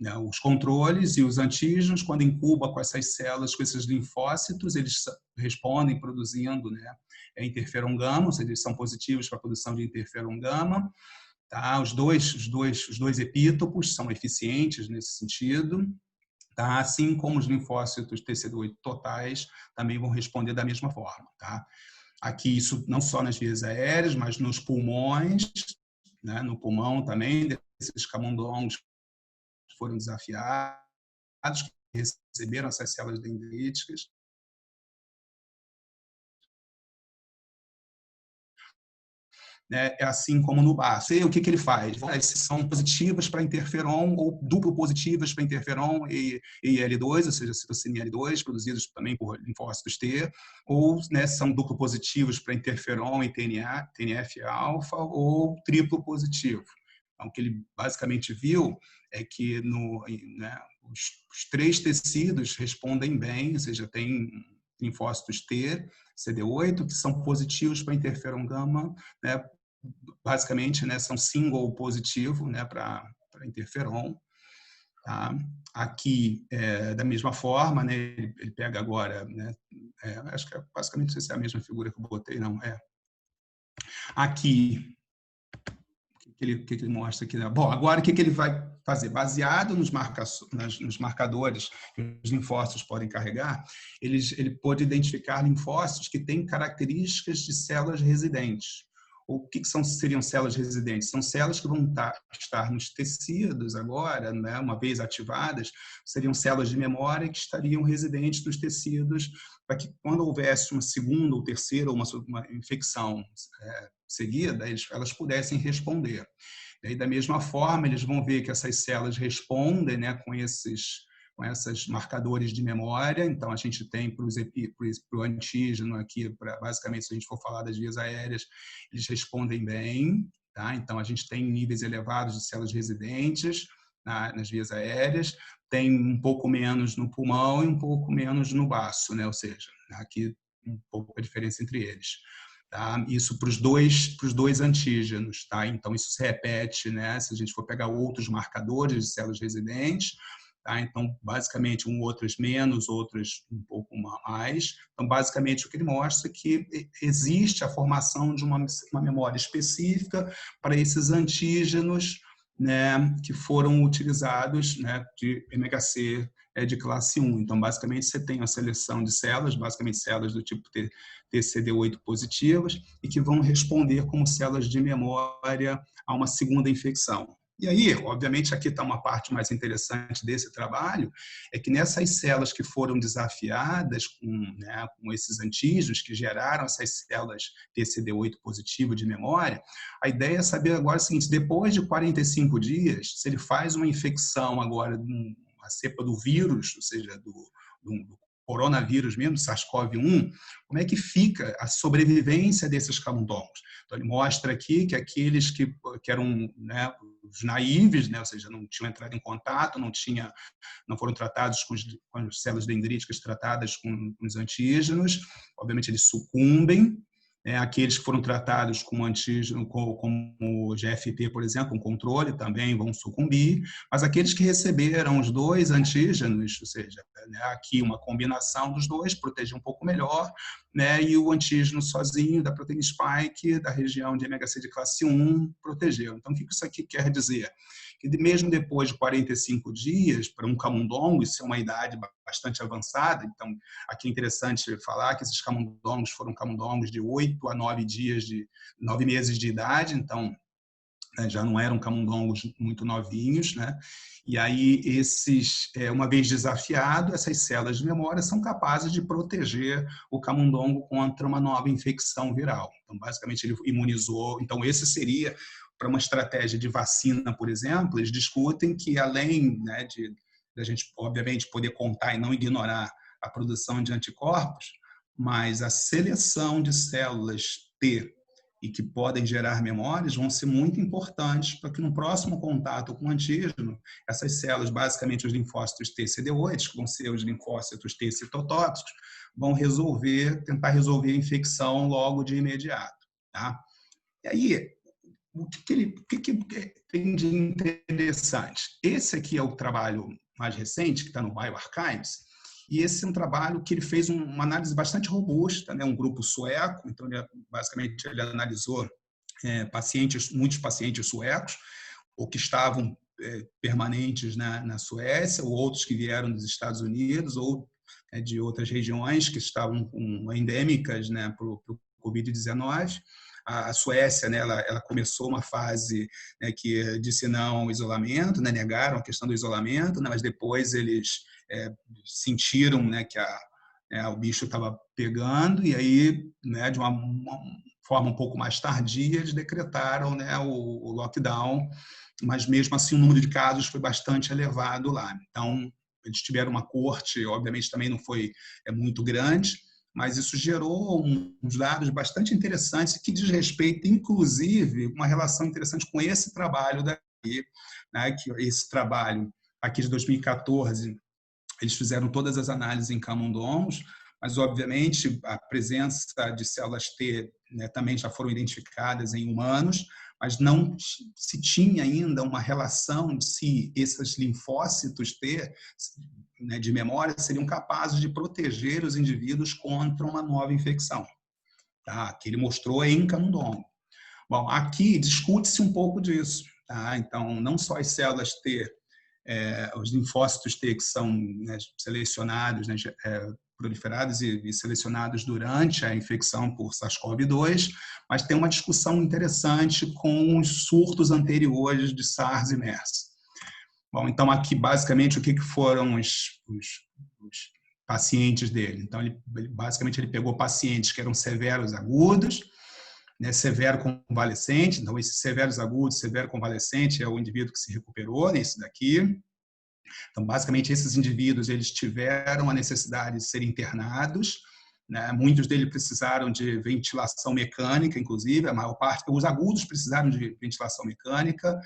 A: né, os controles e os antígenos, quando incuba com essas células, com esses linfócitos, eles respondem produzindo, né, interferon gama, ou seja, eles são positivos para a produção de interferon gama. Tá? Os dois epítopos são eficientes nesse sentido. Tá? Assim como os linfócitos TCD8 totais também vão responder da mesma forma. Tá? Aqui, isso não só nas vias aéreas, mas nos pulmões, né? No pulmão também, desses camundongos que foram desafiados, que receberam essas células dendríticas. É assim como no baço. E o que ele faz? Se são positivas para interferon ou duplo positivas para interferon e IL2, ou seja, citocina IL2, produzidos também por linfócitos T, ou, né, são duplo positivos para interferon e TNF-alfa, ou triplo positivo. Então, o que ele basicamente viu é que né, os 3 tecidos respondem bem, ou seja, tem linfócitos T, CD8, que são positivos para interferon gama, né, basicamente, né, são single positivo, né, para interferon. Tá? Aqui, da mesma forma, né, ele pega agora, né, acho que basicamente não sei se é a mesma figura que eu botei, não. Aqui, o que ele mostra aqui? Né? Bom, agora o que ele vai fazer? Baseado nos marcadores que os linfócitos podem carregar, ele pode identificar linfócitos que têm características de células residentes. O que seriam células residentes? São células que vão estar nos tecidos agora, né, uma vez ativadas, seriam células de memória que estariam residentes nos tecidos, para que quando houvesse uma segunda ou terceira ou uma infecção seguida, elas pudessem responder. E aí, da mesma forma, eles vão ver que essas células respondem, né, com esses marcadores de memória. Então, a gente tem para o antígeno aqui, basicamente, se a gente for falar das vias aéreas, eles respondem bem. Tá? Então, a gente tem níveis elevados de células residentes nas vias aéreas, tem um pouco menos no pulmão e um pouco menos no baço, né? Ou seja, aqui um pouco a diferença entre eles. Tá? Isso para os dois antígenos. Tá? Então, isso se repete, né? Se a gente for pegar outros marcadores de células residentes. Tá? Então, basicamente, outros menos, outros um pouco mais. Então, basicamente, o que ele mostra é que existe a formação de uma memória específica para esses antígenos, né, que foram utilizados, né, de MHC de classe 1. Então, basicamente, você tem a seleção de células, basicamente células do tipo TCD8 positivas, e que vão responder como células de memória a uma segunda infecção. E aí, obviamente, aqui está uma parte mais interessante desse trabalho, é que nessas células que foram desafiadas com esses antígenos que geraram essas células TCD8 positivo de memória, a ideia é saber agora o seguinte: depois de 45 dias, se ele faz uma infecção agora, a cepa do vírus, ou seja, do coronavírus mesmo, SARS-CoV-1, como é que fica a sobrevivência desses camundongos? Então, ele mostra aqui que aqueles que eram, né, os naíves, né, ou seja, não tinham entrado em contato, não foram tratados com as células dendríticas tratadas com os antígenos, obviamente eles sucumbem. Aqueles que foram tratados com antígeno, como o GFP, por exemplo, um controle, também vão sucumbir, mas aqueles que receberam os dois antígenos, ou seja, né, aqui uma combinação dos dois, protegeu um pouco melhor, né, e o antígeno sozinho da proteína spike, da região de MHC de classe 1, protegeu. Então, o que isso aqui quer dizer? Que mesmo depois de 45 dias, para um camundongo, isso é uma idade bastante avançada, então aqui é interessante falar que esses camundongos foram camundongos de 8 a 9 meses de idade, então já não eram camundongos muito novinhos, né? E aí uma vez desafiado, essas células de memória são capazes de proteger o camundongo contra uma nova infecção viral. Então, basicamente, ele imunizou. Então, esse seria para uma estratégia de vacina, por exemplo. Eles discutem que, além, né, de a gente, obviamente, poder contar e não ignorar a produção de anticorpos, mas a seleção de células T e que podem gerar memórias vão ser muito importantes para que no próximo contato com o antígeno, essas células, basicamente os linfócitos TCD8, que vão ser os linfócitos T citotóxicos, vão tentar resolver a infecção logo de imediato. Tá? E aí, o que tem de interessante? Esse aqui é o trabalho mais recente, que está no bioRxives, e esse é um trabalho que ele fez uma análise bastante robusta, né? Um grupo sueco, então basicamente ele analisou muitos pacientes suecos, ou que estavam permanentes na Suécia, ou outros que vieram dos Estados Unidos, ou de outras regiões que estavam endêmicas, né, para o Covid-19. A Suécia, né, ela começou uma fase, né, que disse não ao isolamento, né, negaram a questão do isolamento, né, mas depois eles sentiram, né, que o bicho estava pegando, e aí, né, de uma forma um pouco mais tardia, eles decretaram, né, o lockdown, mas mesmo assim o número de casos foi bastante elevado lá. Então, eles tiveram uma corte, obviamente também não foi muito grande, mas isso gerou uns dados bastante interessantes que diz respeito, inclusive, uma relação interessante com esse trabalho daqui, né, que esse trabalho aqui de 2014, eles fizeram todas as análises em camundongos, mas, obviamente, a presença de células T, né, também já foram identificadas em humanos, mas não se tinha ainda uma relação de se esses linfócitos T, né, de memória seriam capazes de proteger os indivíduos contra uma nova infecção, tá? Que ele mostrou em camundongo. Bom, aqui discute-se um pouco disso, tá? Então, não só as células T, os linfócitos T que são, né, selecionados, né, proliferados e selecionados durante a infecção por SARS-CoV-2, mas tem uma discussão interessante com os surtos anteriores de SARS e MERS. Bom, então aqui basicamente o que foram os pacientes dele? Então basicamente ele pegou pacientes que eram severos agudos, né, severo convalescente. Então esses severos agudos, severo convalescente é o indivíduo que se recuperou nesse daqui. Então, basicamente, esses indivíduos eles tiveram a necessidade de serem internados, né? Muitos deles precisaram de ventilação mecânica, inclusive, a maior parte, os agudos precisaram de ventilação mecânica,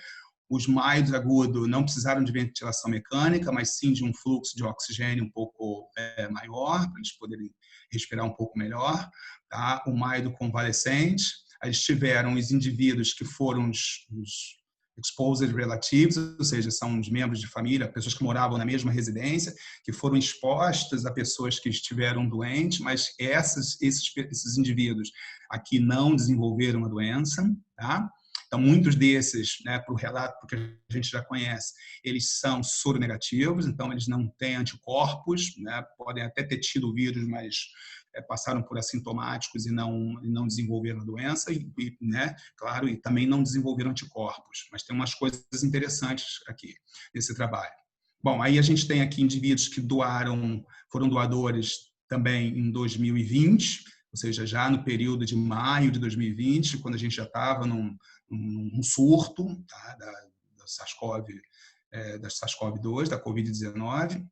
A: os mais agudos não precisaram de ventilação mecânica, mas sim de um fluxo de oxigênio um pouco maior, para eles poderem respirar um pouco melhor, tá? O mais convalescente, eles tiveram os indivíduos que foram os exposed relatives, ou seja, são os membros de família, pessoas que moravam na mesma residência, que foram expostas a pessoas que estiveram doentes, mas esses indivíduos aqui não desenvolveram a doença, tá? Então, muitos desses, né, para o relato, porque a gente já conhece, eles são soronegativos, então eles não têm anticorpos, né, podem até ter tido o vírus, mas passaram por assintomáticos e não desenvolveram a doença, né, claro, e também não desenvolveram anticorpos. Mas tem umas coisas interessantes aqui nesse trabalho. Bom, aí a gente tem aqui indivíduos que foram doadores também em 2020, ou seja, já no período de maio de 2020, quando a gente já estava num surto, tá, da SARS-CoV-2, da Covid-19,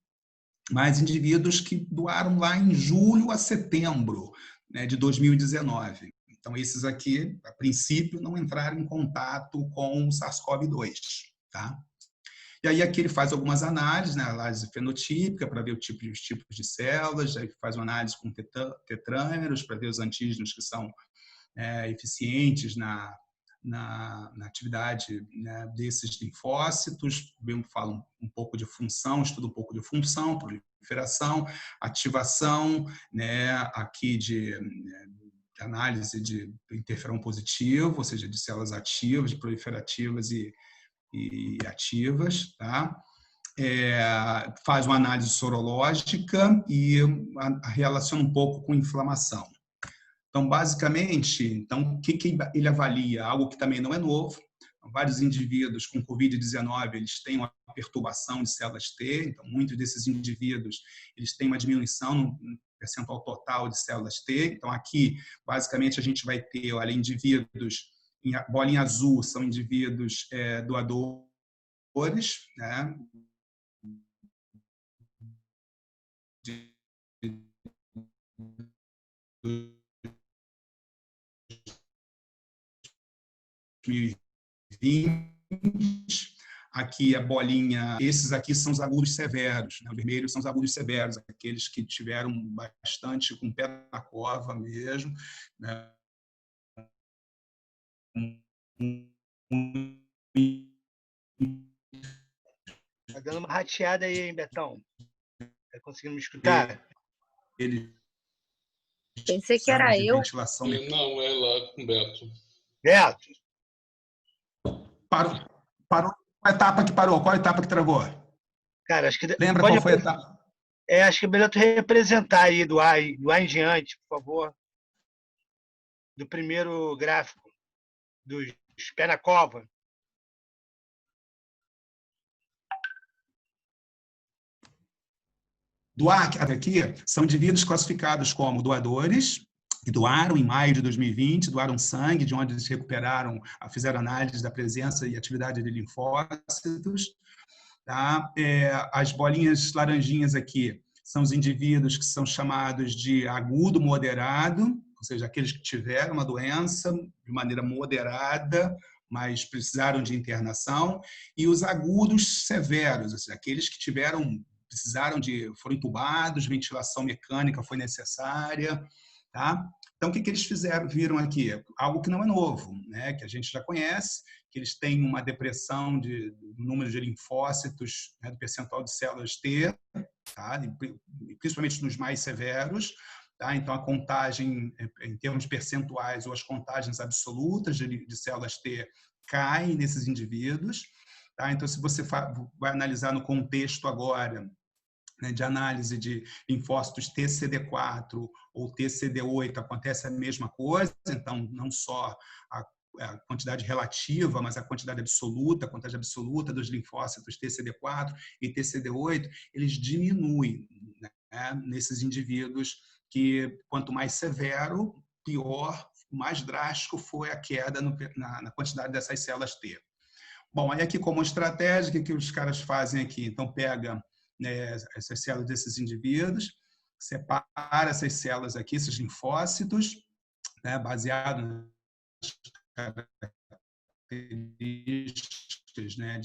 A: mas indivíduos que doaram lá em julho a setembro, né, de 2019. Então, esses aqui, a princípio, não entraram em contato com o SARS-CoV-2. Tá? E aí aqui ele faz algumas análises, né, análise fenotípica para ver os tipos de células, aí faz uma análise com tetrâmeros para ver os antígenos que são eficientes na atividade, né, desses linfócitos. Fala um pouco de função, estuda um pouco de função, proliferação, ativação, né, aqui de análise de interferon positivo, ou seja, de células ativas, de proliferativas e ativas, tá? Faz uma análise sorológica e relaciona um pouco com inflamação. Então, basicamente, o que ele avalia? Algo que também não é novo. Vários indivíduos com Covid-19, eles têm uma perturbação de células T, então muitos desses indivíduos, eles têm uma diminuição no percentual total de células T. Então, aqui, basicamente, a gente vai ter, olha, indivíduos, em bolinha azul, são indivíduos doadores, né? De 2020. Aqui a bolinha, esses aqui são os agudos severos, né? O vermelho são os agudos severos, aqueles que tiveram bastante com o pé na cova mesmo, né?
D: Tá dando uma rateada aí, hein, Betão? Tá conseguindo me escutar?
C: Pensei que era eu.
A: Ventilação mecânica.
E: Não, é lá com o Beto.
D: Beto?
A: Parou. Qual a etapa que parou? Qual a etapa que travou?
D: Cara, acho que...
A: Lembra qual foi a etapa?
D: Acho que é melhor tu representar aí do ar em diante, por favor. Do primeiro gráfico, dos pé na cova.
A: Doar aqui são indivíduos classificados como doadores, que doaram em maio de 2020, doaram sangue, de onde eles recuperaram, fizeram análise da presença e atividade de linfócitos. Tá? As bolinhas laranjinhas aqui são os indivíduos que são chamados de agudo moderado, ou seja, aqueles que tiveram uma doença de maneira moderada, mas precisaram de internação, e os agudos severos, ou seja, aqueles que foram entubados, ventilação mecânica foi necessária, tá? Então, o que eles viram aqui? Algo que não é novo, né? Que a gente já conhece, que eles têm uma depressão do número de linfócitos, né, do percentual de células T, tá? Principalmente nos mais severos. Tá? Então, a contagem, em termos percentuais, ou as contagens absolutas de células T caem nesses indivíduos. Tá? Então, se você vai analisar no contexto agora, né, de análise de linfócitos TCD4 ou TCD8, acontece a mesma coisa. Então, não só a quantidade relativa, mas a quantidade absoluta, dos linfócitos TCD4 e TCD8, eles diminuem, né, nesses indivíduos que, quanto mais severo, pior, mais drástico foi a queda na quantidade dessas células T. Bom, aí aqui como estratégia, o que os caras fazem aqui? Então, pega, né, essas células desses indivíduos, separa essas células aqui, esses linfócitos, né, baseado nas características, né,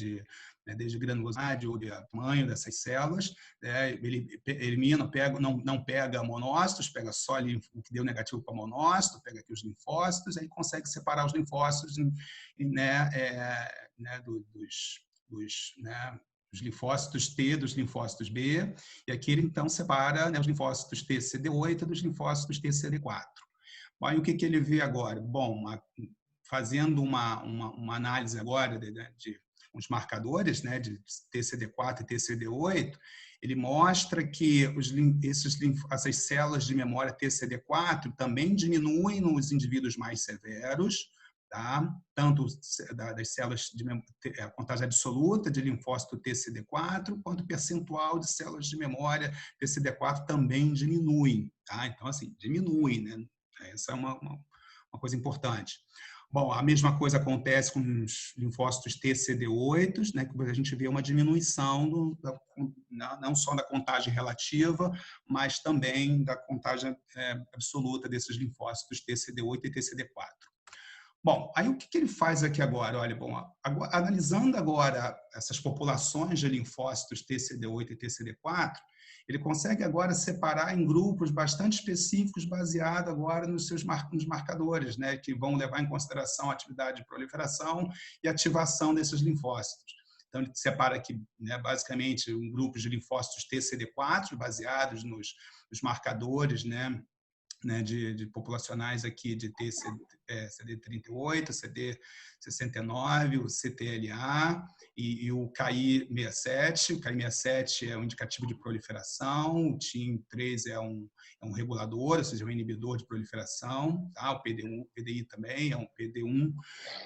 A: desde granulosidade ou de tamanho dessas células, né, ele elimina, não pega monócitos, pega só o que deu negativo para monócito, pega aqui os linfócitos, aí consegue separar os linfócitos, dos linfócitos T dos linfócitos B, e aqui ele então separa, né, os linfócitos TCD8 dos linfócitos TCD4. Bom, e o que ele vê agora? Bom, fazendo uma análise agora de uns marcadores, né, de TCD4 e TCD8, ele mostra que essas células de memória TCD4 também diminuem nos indivíduos mais severos, tá? Tanto das células de contagem absoluta de linfócito TCD4, quanto o percentual de células de memória TCD4 também diminuem. Tá? Então, assim, diminuem, né? Essa é uma coisa importante. Bom, a mesma coisa acontece com os linfócitos TCD8, né, que a gente vê uma diminuição não só da contagem relativa, mas também da contagem absoluta desses linfócitos TCD8 e TCD4. Bom, aí o que ele faz aqui agora? Olha, bom, analisando agora essas populações de linfócitos TCD8 e TCD4, ele consegue agora separar em grupos bastante específicos, baseado agora nos marcadores, né, que vão levar em consideração a atividade de proliferação e ativação desses linfócitos. Então, ele separa aqui, né, basicamente, um grupo de linfócitos TCD4, baseados nos marcadores, né, de populacionais aqui de CD38, CD69, o CTLA e o KI67. O KI67 é um indicativo de proliferação, o TIM3 é um regulador, ou seja, um inibidor de proliferação, tá? O PDI também é um PD1,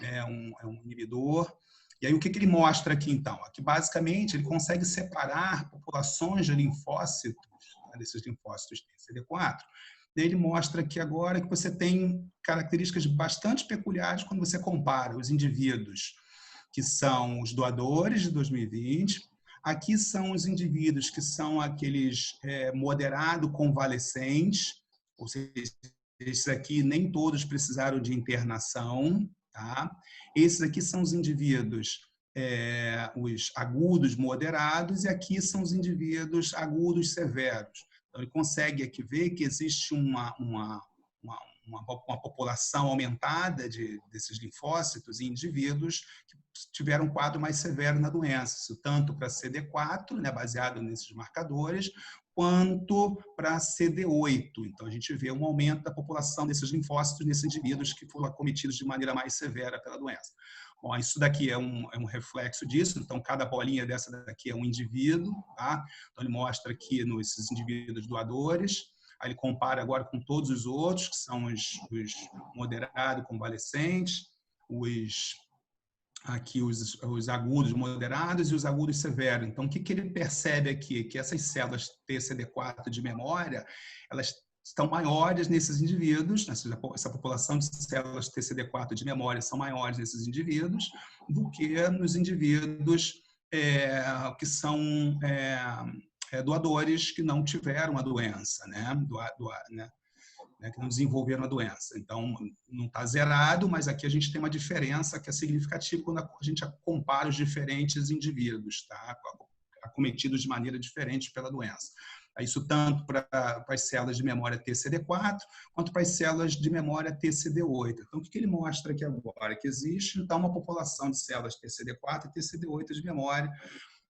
A: é um inibidor. E aí, o que ele mostra aqui, então? Aqui, basicamente, ele consegue separar populações de linfócitos, né, desses linfócitos CD4. Ele mostra que agora que você tem características bastante peculiares quando você compara os indivíduos que são os doadores de 2020. Aqui são os indivíduos que são aqueles moderado convalescentes, ou seja, esses aqui nem todos precisaram de internação. Tá? Esses aqui são os indivíduos os agudos moderados, e aqui são os indivíduos agudos severos. Então, ele consegue aqui ver que existe uma população aumentada desses linfócitos em indivíduos que tiveram um quadro mais severo na doença, isso tanto para CD4, né, baseado nesses marcadores, quanto para CD8. Então, a gente vê um aumento da população desses linfócitos nesses indivíduos que foram acometidos de maneira mais severa pela doença. Bom, isso daqui é um reflexo disso, então cada bolinha dessa daqui é um indivíduo, tá? Então ele mostra aqui nesses indivíduos doadores, aí ele compara agora com todos os outros, que são os moderados convalescentes, aqui os agudos moderados e os agudos severos. Então, o que ele percebe aqui? Que essas células TCD4 de memória, elas estão maiores nesses indivíduos, essa população de células TCD4 de memória são maiores nesses indivíduos do que nos indivíduos que são doadores que não tiveram a doença, né? Que não desenvolveram a doença. Então, não está zerado, mas aqui a gente tem uma diferença que é significativa quando a gente compara os diferentes indivíduos, tá? acometidos de maneira diferente pela doença. Isso tanto para as células de memória TCD4, quanto para as células de memória TCD8. Então, o que ele mostra aqui agora? Que existe, então, uma população de células TCD4 e TCD8 de memória,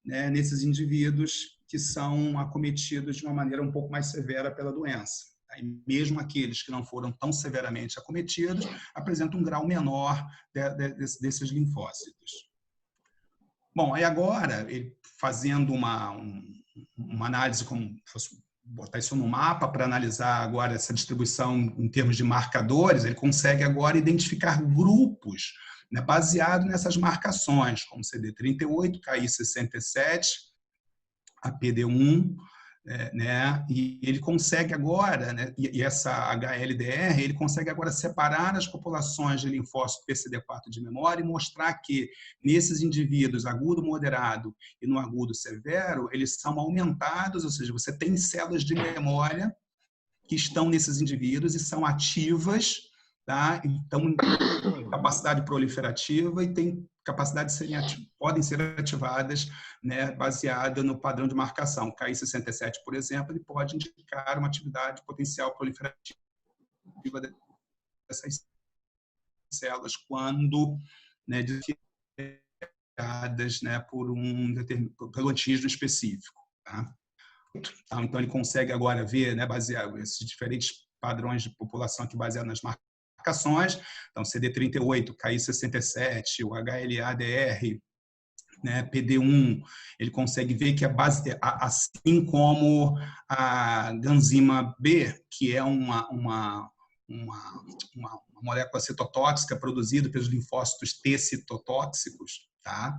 A: né, nesses indivíduos que são acometidos de uma maneira um pouco mais severa pela doença. E mesmo aqueles que não foram tão severamente acometidos apresentam um grau menor desses linfócitos. Bom, aí agora, ele fazendo uma análise, como botar isso no mapa para analisar agora essa distribuição em termos de marcadores, ele consegue agora identificar grupos, né, baseado nessas marcações, como CD38, KI67, a PD1, né, e ele consegue agora, né, e essa HLDR, ele consegue agora separar as populações de linfócito PCD4 de memória e mostrar que nesses indivíduos agudo, moderado e no agudo severo, eles são aumentados, ou seja, você tem células de memória que estão nesses indivíduos e são ativas, tá? Então, tem capacidade proliferativa e tem capacidade de podem ser ativadas, né, baseada no padrão de marcação. KI67, por exemplo, ele pode indicar uma atividade potencial proliferativa dessas células quando, né, diferenciadas, né, pelo antígeno específico. Tá? Então, ele consegue agora ver, né, baseado esses diferentes padrões de população aqui baseados nas marcações, então CD38, KI67, o HLA-DR, né, PD1, ele consegue ver que assim como a ganzima B, que é uma molécula citotóxica produzida pelos linfócitos T citotóxicos, tá?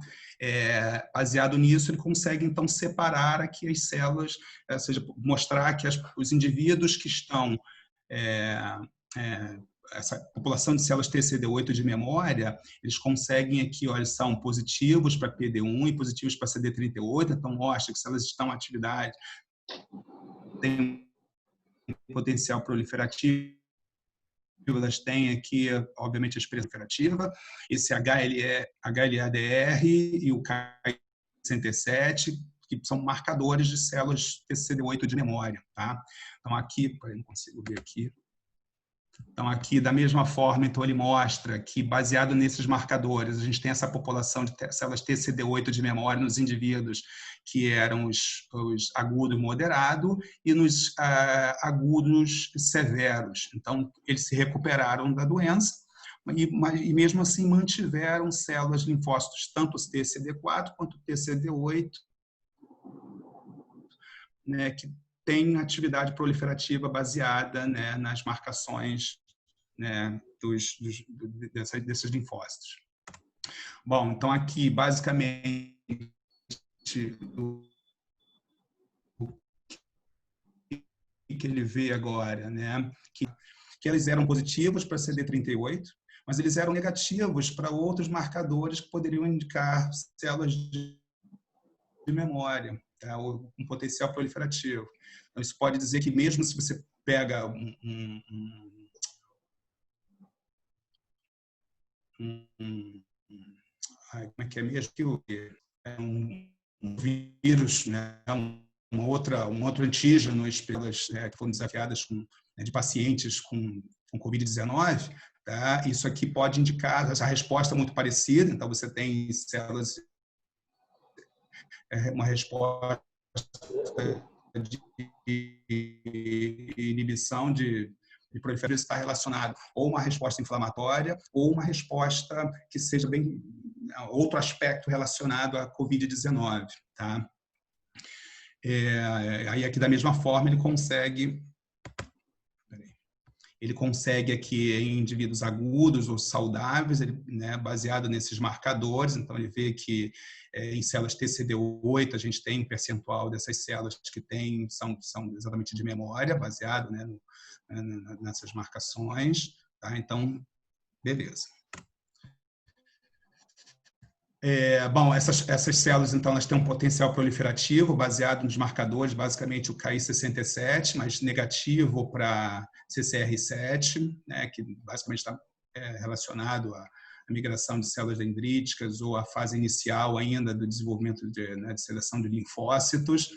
A: Baseado nisso, ele consegue então separar aqui as células, ou seja, mostrar que os indivíduos que estão essa população de células TCD8 de memória, eles conseguem aqui, olha, são positivos para PD1 e positivos para CD38, então mostra que se elas estão em atividade, tem potencial proliferativo, elas têm aqui, obviamente, a expressão proliferativa, esse HLA-DR e o KI67, que são marcadores de células TCD8 de memória, tá? Então aqui, não consigo ver aqui. Então, aqui, da mesma forma, então, ele mostra que, baseado nesses marcadores, a gente tem essa população de células TCD8 de memória nos indivíduos que eram os agudo e moderado e nos agudos severos. Então, eles se recuperaram da doença e mesmo assim, mantiveram células linfócitos, tanto os TCD4 quanto o TCD8, né, que tem atividade proliferativa baseada, né, nas marcações, né, desses linfócitos. Bom, então aqui, basicamente, o que ele vê agora, né, que eles eram positivos para CD38, mas eles eram negativos para outros marcadores que poderiam indicar células de memória, tá, ou um potencial proliferativo. Então, isso pode dizer que mesmo se você pega como é que é mesmo? Um vírus, né, um outro antígeno, pelas, que foram desafiadas de pacientes com Covid-19, tá? Isso aqui pode indicar essa resposta muito parecida. Então, você tem células, uma resposta de inibição de proliferação, está relacionado ou uma resposta inflamatória ou uma resposta que seja bem outro aspecto relacionado à Covid-19, tá? Aí aqui da mesma forma ele consegue aqui em indivíduos agudos ou saudáveis, né, baseado nesses marcadores. Então ele vê que em células TCD8 a gente tem um percentual dessas células que são exatamente de memória, baseado, né, nessas marcações, tá? Então, beleza. Bom, essas células, então, elas têm um potencial proliferativo baseado nos marcadores, basicamente o KI67, mas negativo para CCR7, né, que basicamente está relacionado a migração de células dendríticas ou a fase inicial ainda do desenvolvimento de seleção de linfócitos.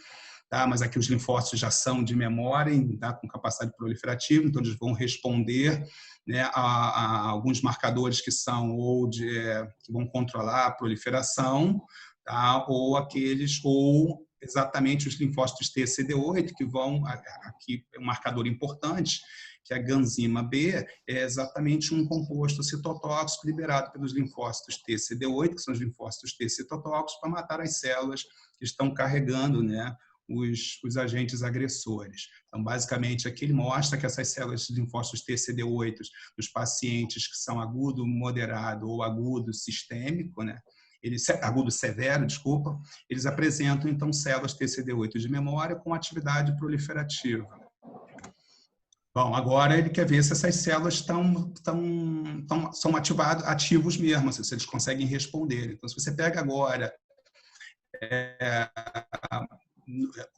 A: Tá? Mas aqui os linfócitos já são de memória, tá? Com capacidade proliferativa, então eles vão responder, né, a alguns marcadores que são que vão controlar a proliferação, tá? Ou exatamente os linfócitos T e CD8 que vão, aqui é um marcador importante, que a ganzima B é exatamente um composto citotóxico liberado pelos linfócitos T e CD8, que são os linfócitos T citotóxicos, para matar as células que estão carregando, né, os agentes agressores. Então, basicamente, aqui ele mostra que essas células de linfócitos T, CD8, dos pacientes que são agudo, moderado ou agudo sistêmico, né? Agudo severo, desculpa, eles apresentam, então, células T, CD8 de memória com atividade proliferativa. Bom, agora ele quer ver se essas células são ativos mesmo, se eles conseguem responder. Então, se você pega agora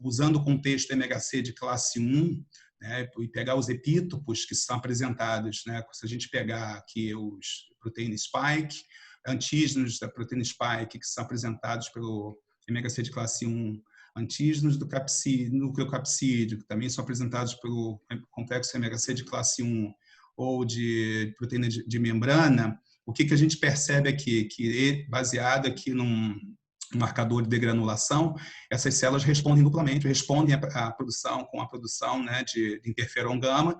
A: usando o contexto MHC de classe 1, né, e pegar os epítopos que são apresentados, né, se a gente pegar aqui os proteína spike, antígenos da proteína spike que são apresentados pelo MHC de classe 1, antígenos do núcleo capsídeo, que também são apresentados pelo complexo MHC de classe 1, ou de proteína de membrana, o que a gente percebe aqui? Que baseado aqui num marcador de degranulação, essas células respondem duplamente, respondem à produção com a produção, né, de interferon gama,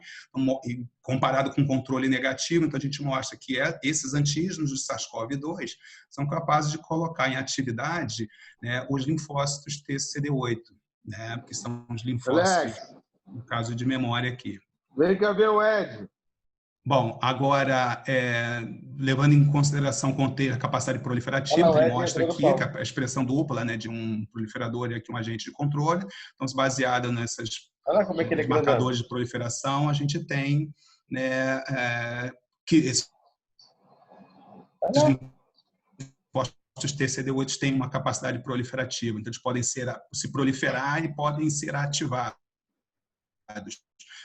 A: comparado com controle negativo. Então a gente mostra que esses antígenos do SARS-CoV-2 são capazes de colocar em atividade, né, os linfócitos TCD8, né, que são os linfócitos, no caso de memória aqui.
B: Vem cá ver o Ed.
A: Bom, agora, levando em consideração a capacidade proliferativa, então ele mostra aqui que a expressão dupla, né, de um proliferador e aqui um agente de controle. Então, se baseado nesses marcadores de proliferação, a gente tem, né, que esses linfócitos TCD8 têm uma capacidade proliferativa. Então, eles podem se proliferar e podem ser ativados.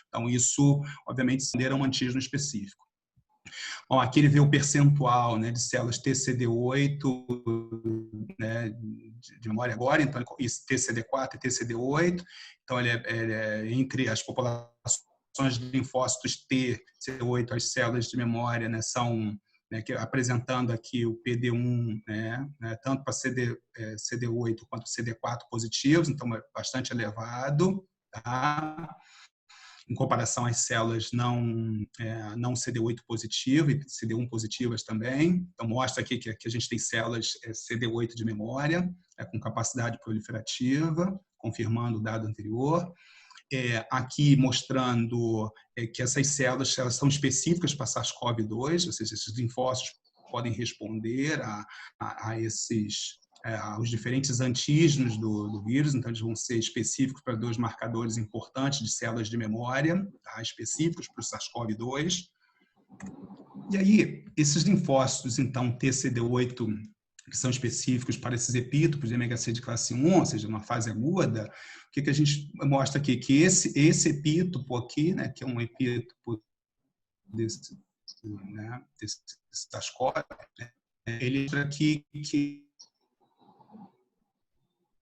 A: Então, isso, obviamente, era um antígeno específico. Bom, aqui ele vê o percentual, né, de células TCD8, né, de memória agora, então, TCD4 e TCD8. Então, ele é entre as populações de linfócitos T, TCD8, as células de memória, né, são, né, apresentando aqui o PD1, né, tanto para CD8 quanto CD4 positivos, então é bastante elevado, tá? Em comparação às células não CD8 positivas e CD1 positivas também. Então, mostra aqui que a gente tem células CD8 de memória, com capacidade proliferativa, confirmando o dado anterior. Aqui mostrando que essas células elas são específicas para SARS-CoV-2, ou seja, esses linfócitos podem responder aos diferentes antígenos do vírus, então eles vão ser específicos para 2 marcadores importantes de células de memória, tá? Específicos para o SARS-CoV-2. E aí, esses linfócitos, então, TCD8, que são específicos para esses epítopos de MHC de classe 1, ou seja, numa fase aguda, o que a gente mostra aqui? Que esse epítopo aqui, né, que é um epítopo desse SARS-CoV, né, ele mostra aqui que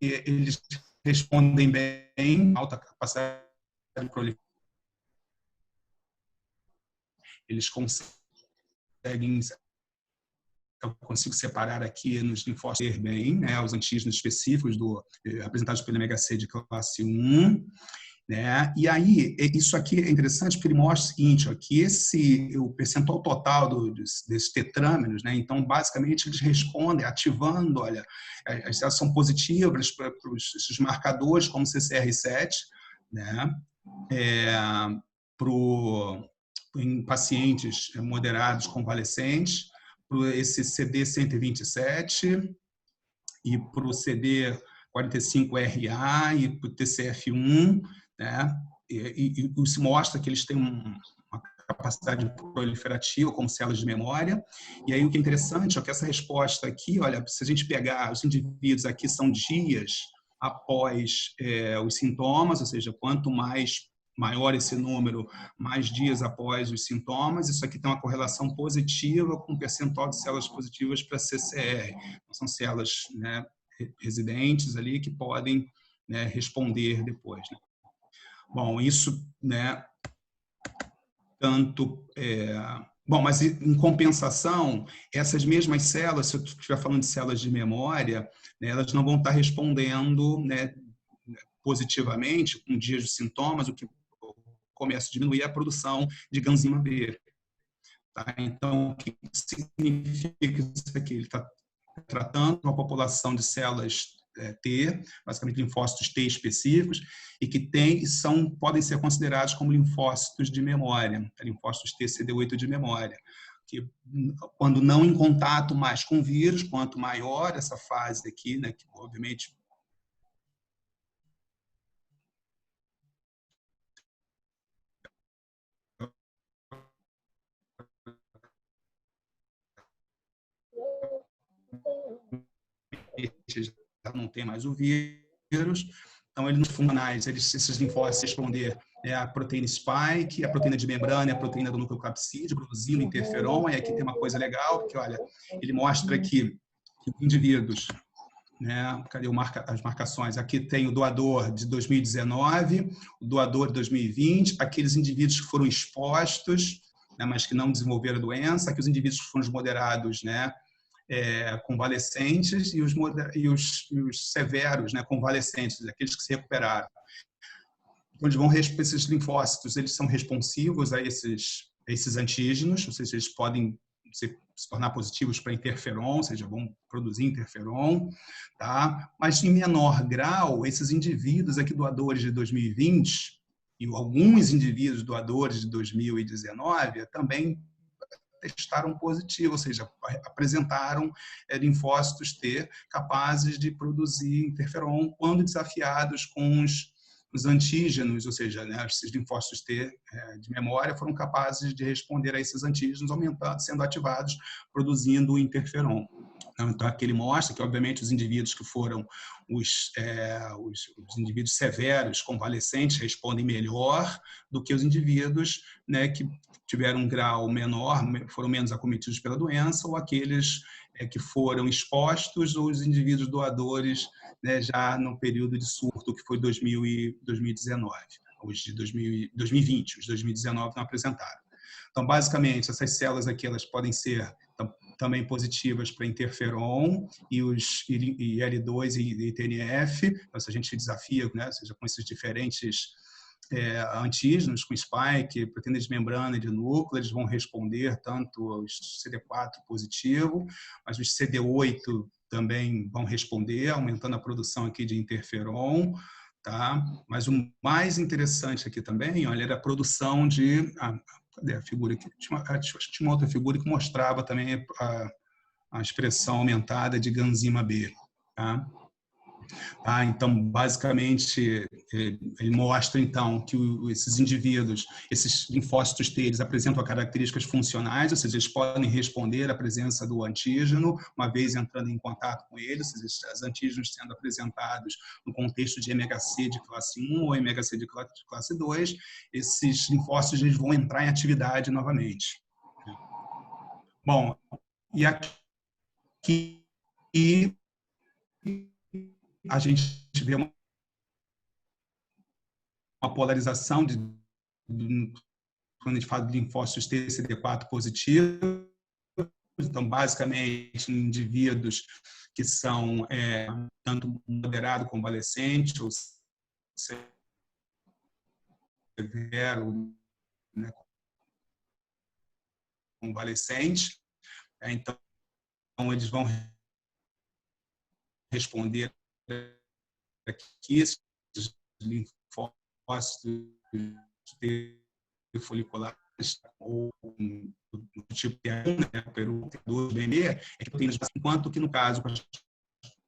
A: eles respondem bem, alta capacidade de proliferação. Eles conseguem, eu consigo separar aqui nos linfócitos bem, né, os antígenos específicos apresentados pelo MHC de classe 1. Né? E aí, isso aqui é interessante porque ele mostra o seguinte, ó, que o percentual total desses tetrâmeros, né? Então, basicamente, eles respondem ativando, olha, as células são positivas para esses marcadores, como CCR7, né? Em pacientes moderados convalescentes, para esse CD127 e para o CD45RA e para o TCF1, né? E se mostra que eles têm uma capacidade proliferativa como células de memória. E aí o que é interessante é que essa resposta aqui, olha, se a gente pegar os indivíduos aqui, são dias após os sintomas, ou seja, quanto mais maior esse número, mais dias após os sintomas. Isso aqui tem uma correlação positiva com o percentual de células positivas para CCR. Então, são células, né, residentes ali que podem, né, responder depois, né? Bom, isso, né, tanto... Bom, mas em compensação, essas mesmas células, se eu estiver falando de células de memória, né, elas não vão estar respondendo, né, positivamente com dias de sintomas, o que começa a diminuir a produção de coenzima B. Tá? Então, o que significa isso aqui? Ele está tratando uma população de células T, basicamente linfócitos T específicos, e que podem ser considerados como linfócitos de memória, linfócitos T CD8 de memória, que quando não em contato mais com o vírus, quanto maior essa fase aqui, né, que obviamente já não tem mais o vírus, então ele nos funcionais, esses linfócitos responder a proteína spike, a proteína de membrana, a proteína do núcleo capsídeo, produzindo interferon. E aqui tem uma coisa legal, porque olha, ele mostra que indivíduos, né, cadê as marcações? Aqui tem o doador de 2019, o doador de 2020, aqueles indivíduos que foram expostos, né, mas que não desenvolveram a doença, aqui os indivíduos que foram moderados, né, convalescentes, e os severos, né, convalescentes, aqueles que se recuperaram. Então, esses linfócitos, eles são responsivos a esses antígenos, ou seja, eles podem se tornar positivos para interferon, ou seja, vão produzir interferon, tá? Mas em menor grau, esses indivíduos aqui doadores de 2020 e alguns indivíduos doadores de 2019 também testaram positivo, ou seja, apresentaram linfócitos T capazes de produzir interferon quando desafiados com os antígenos, ou seja, né, esses linfócitos T de memória foram capazes de responder a esses antígenos, aumentando, sendo ativados, produzindo interferon. Então, aqui ele mostra que, obviamente, os indivíduos que foram os indivíduos severos, convalescentes, respondem melhor do que os indivíduos, né, que tiveram um grau menor, foram menos acometidos pela doença, ou aqueles que foram expostos, ou os indivíduos doadores, né, já no período de surto, que foi 2019. Os de 2020, os de 2019 não apresentaram. Então, basicamente, essas células aqui, elas podem ser também positivas para interferon e L2 e TNF. Então, se a gente desafia, né, seja com esses diferentes antígenos, com spike, proteína de membrana e de núcleo, eles vão responder tanto aos CD4 positivo, mas os CD8 também vão responder, aumentando a produção aqui de interferon. Tá? Mas o mais interessante aqui também, olha, era a produção de... cadê a figura aqui? Acho que tinha uma outra figura que mostrava também a expressão aumentada de coenzima B. Tá? Então, basicamente, ele mostra então que esses indivíduos, esses linfócitos T, eles apresentam características funcionais, ou seja, eles podem responder à presença do antígeno, uma vez entrando em contato com ele, ou seja, os antígenos sendo apresentados no contexto de MHC de classe 1 ou MHC de classe 2, esses linfócitos eles vão entrar em atividade novamente. Bom, e aqui a gente vê uma polarização quando a gente fala de linfócitos T CD4 positivos. Então, basicamente, em indivíduos que são tanto moderado convalescente ou severo, né, convalescente. Então, eles vão responder aqui esses linfócitos folliculares ou do tipo T1, né, Peru, T2, BME, é que proteínas, enquanto que no caso as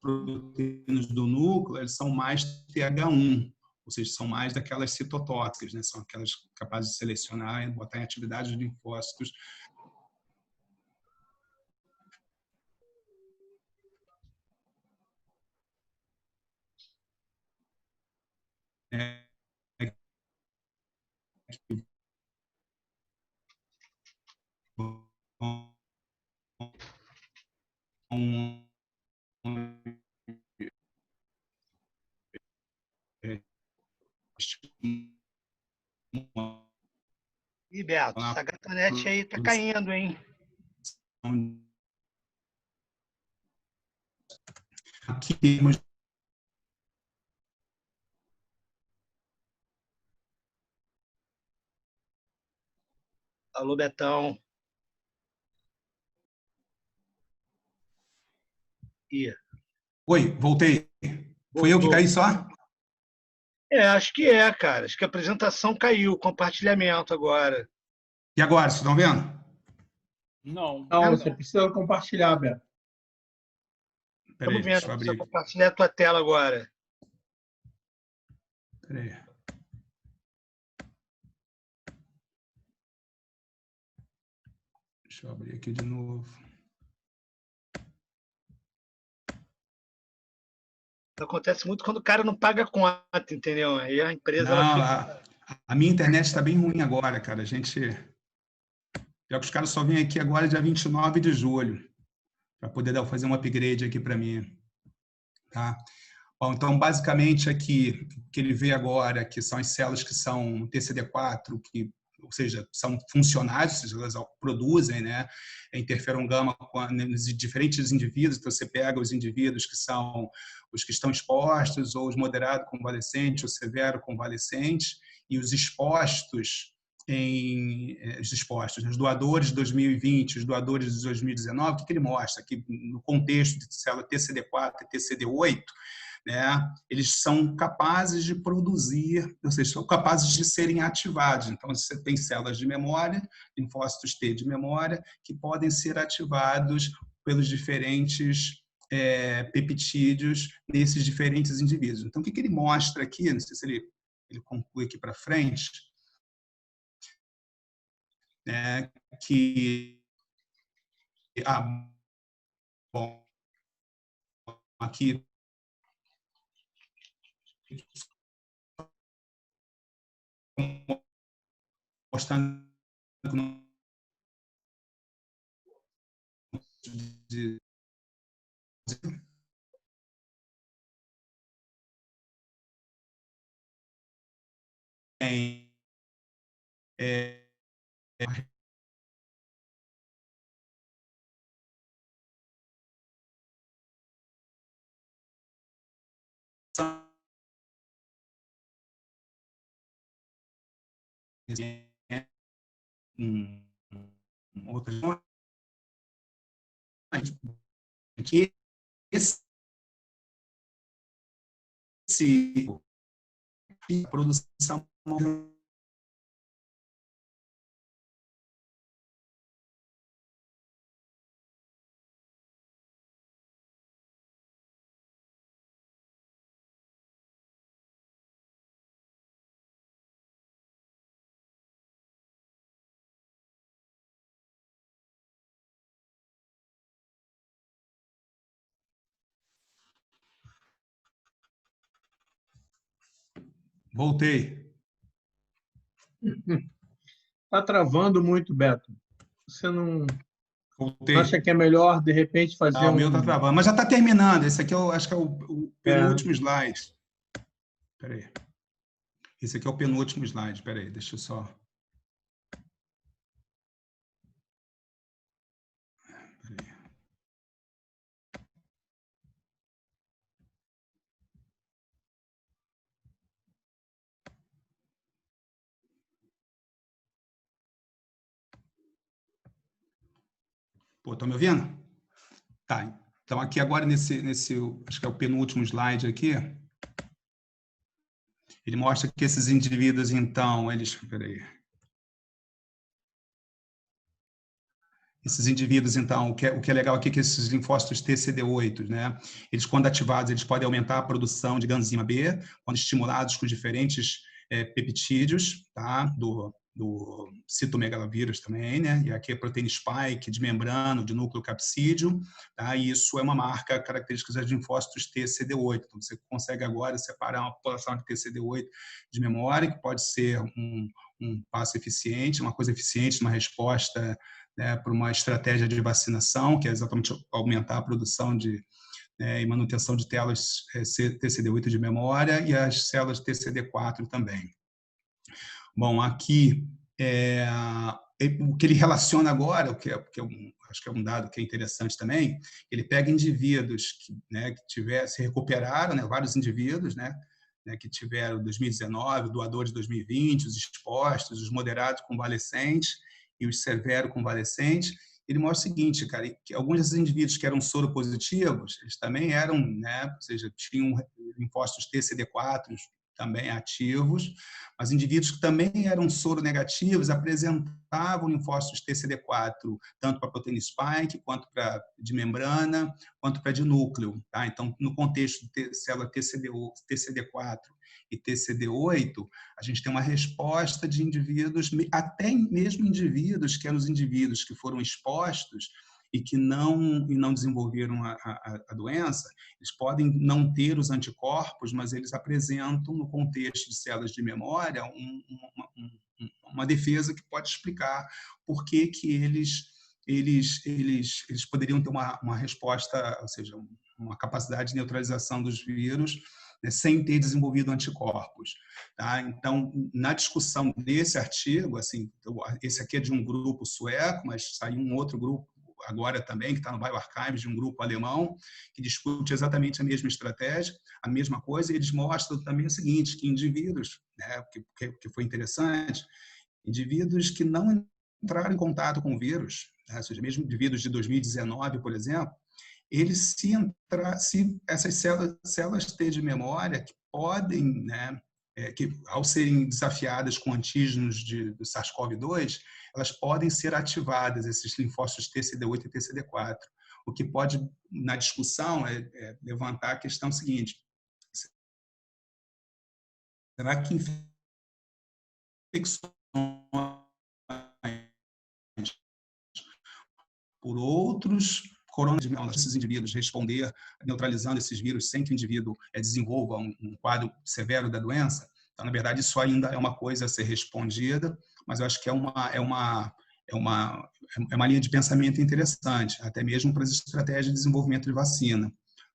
A: proteínas do núcleo, eles são mais TH1, ou seja, são mais daquelas citotóxicas, né, são aquelas capazes de selecionar e botar em atividade os linfócitos.
D: Ih, Beto, essa gatonete aí tá caindo, hein?
A: Aqui,
D: Alô, Betão. Ih,
A: oi, voltei. Foi eu que
D: voltou.
A: caí só?
D: Acho que é, cara. Acho que a apresentação caiu, compartilhamento agora.
A: E agora, vocês estão vendo?
E: Não.
B: Não, você precisa compartilhar, Beto.
A: Peraí,
D: Estamos
A: deixa
D: vendo,
A: eu
D: precisa
A: abrir.
D: compartilhar a tua tela agora.
A: Peraí. Deixa eu abrir aqui de novo.
D: Acontece muito quando o cara não paga a conta, entendeu? Aí a empresa ela
A: Não,
D: fica.
A: a minha internet está bem ruim agora, cara. A gente. Pior que os caras só vêm aqui agora, dia 29 de julho, para poder fazer um upgrade aqui para mim. Tá? Bom, então, basicamente, aqui, o que ele vê agora, que são as células que são TCD4, que, ou seja, são funcionais, ou seja, elas produzem, né, interferon gama nos diferentes indivíduos. Então, você pega os indivíduos que são os que estão expostos, ou os moderados convalescentes, ou severo convalescentes, e os expostos os doadores de 2020, os doadores de 2019, o que ele mostra? Que no contexto de célula TCD4 e TCD8, né, eles são capazes de produzir, ou seja, são capazes de serem ativados. Então, você tem células de memória, linfócitos T de memória, que podem ser ativados pelos diferentes peptídeos nesses diferentes indivíduos. Então, o que ele mostra aqui, não sei se ele conclui aqui para frente, né, que bom, aqui mostrando de tem outras que esse produção voltei.
B: Está travando muito, Beto. Você não
A: Voltei.
B: acha que é melhor, de repente, fazer
A: O meu está travando. Mas já está terminando. Esse aqui acho que é o penúltimo slide. Espera aí. Esse aqui é o penúltimo slide. Espera aí, deixa eu só... Pô, estão me ouvindo? Tá. Então, aqui agora, nesse acho que é o penúltimo slide aqui, ele mostra que esses indivíduos, então, peraí. Esses indivíduos, então, o que é legal aqui é que esses linfócitos TCD8, né, eles, quando ativados, eles podem aumentar a produção de ganzima B, quando estimulados com diferentes peptídeos, tá, do citomegalovírus também, né, e aqui é proteína spike, de membrana, de núcleo capsídeo, tá, e isso é uma marca característica dos linfócitos TCD8. Então, você consegue agora separar uma população de TCD8 de memória, que pode ser um passo eficiente, uma coisa eficiente, uma resposta, né, para uma estratégia de vacinação, que é exatamente aumentar a produção de e manutenção de telas TCD8 de memória e as células TCD4 também. Bom, aqui, o que ele relaciona agora, acho que é um dado que é interessante também, ele pega indivíduos que se recuperaram, vários indivíduos, que tiveram 2019, doadores de 2020, os expostos, os moderados convalescentes e os severos convalescentes. Ele mostra o seguinte, cara, que alguns desses indivíduos que eram soropositivos, eles também eram, ou seja, tinham linfócitos TCD4 também ativos, mas indivíduos que também eram soronegativos apresentavam linfócitos TCD4, tanto para proteína spike, quanto para de membrana, quanto para de núcleo. Tá? Então, no contexto de célula TCD4 e TCD8, a gente tem uma resposta de indivíduos, até mesmo indivíduos que eram os indivíduos que foram expostos e que não desenvolveram a doença, eles podem não ter os anticorpos, mas eles apresentam, no contexto de células de memória, uma defesa que pode explicar por que eles poderiam ter uma resposta, ou seja, uma capacidade de neutralização dos vírus, sem ter desenvolvido anticorpos. Tá? Então, na discussão desse artigo, assim, esse aqui é de um grupo sueco, mas saiu um outro grupo agora também, que está no Bioarchives, de um grupo alemão, que discute exatamente a mesma estratégia, a mesma coisa, e eles mostram também o seguinte, que indivíduos, que foi interessante, indivíduos que não entraram em contato com o vírus, ou seja, mesmo indivíduos de 2019, por exemplo, eles, se essas células T de memória, que podem, que ao serem desafiadas com antígenos do SARS-CoV-2, elas podem ser ativadas, esses linfócitos TCD8 e TCD4. O que pode, na discussão, levantar a questão seguinte: será que infecções por outros coronavírus, esses indivíduos responder neutralizando esses vírus sem que o indivíduo desenvolva um quadro severo da doença? Então, na verdade, isso ainda é uma coisa a ser respondida, mas eu acho que é uma linha de pensamento interessante, até mesmo para as estratégias de desenvolvimento de vacina.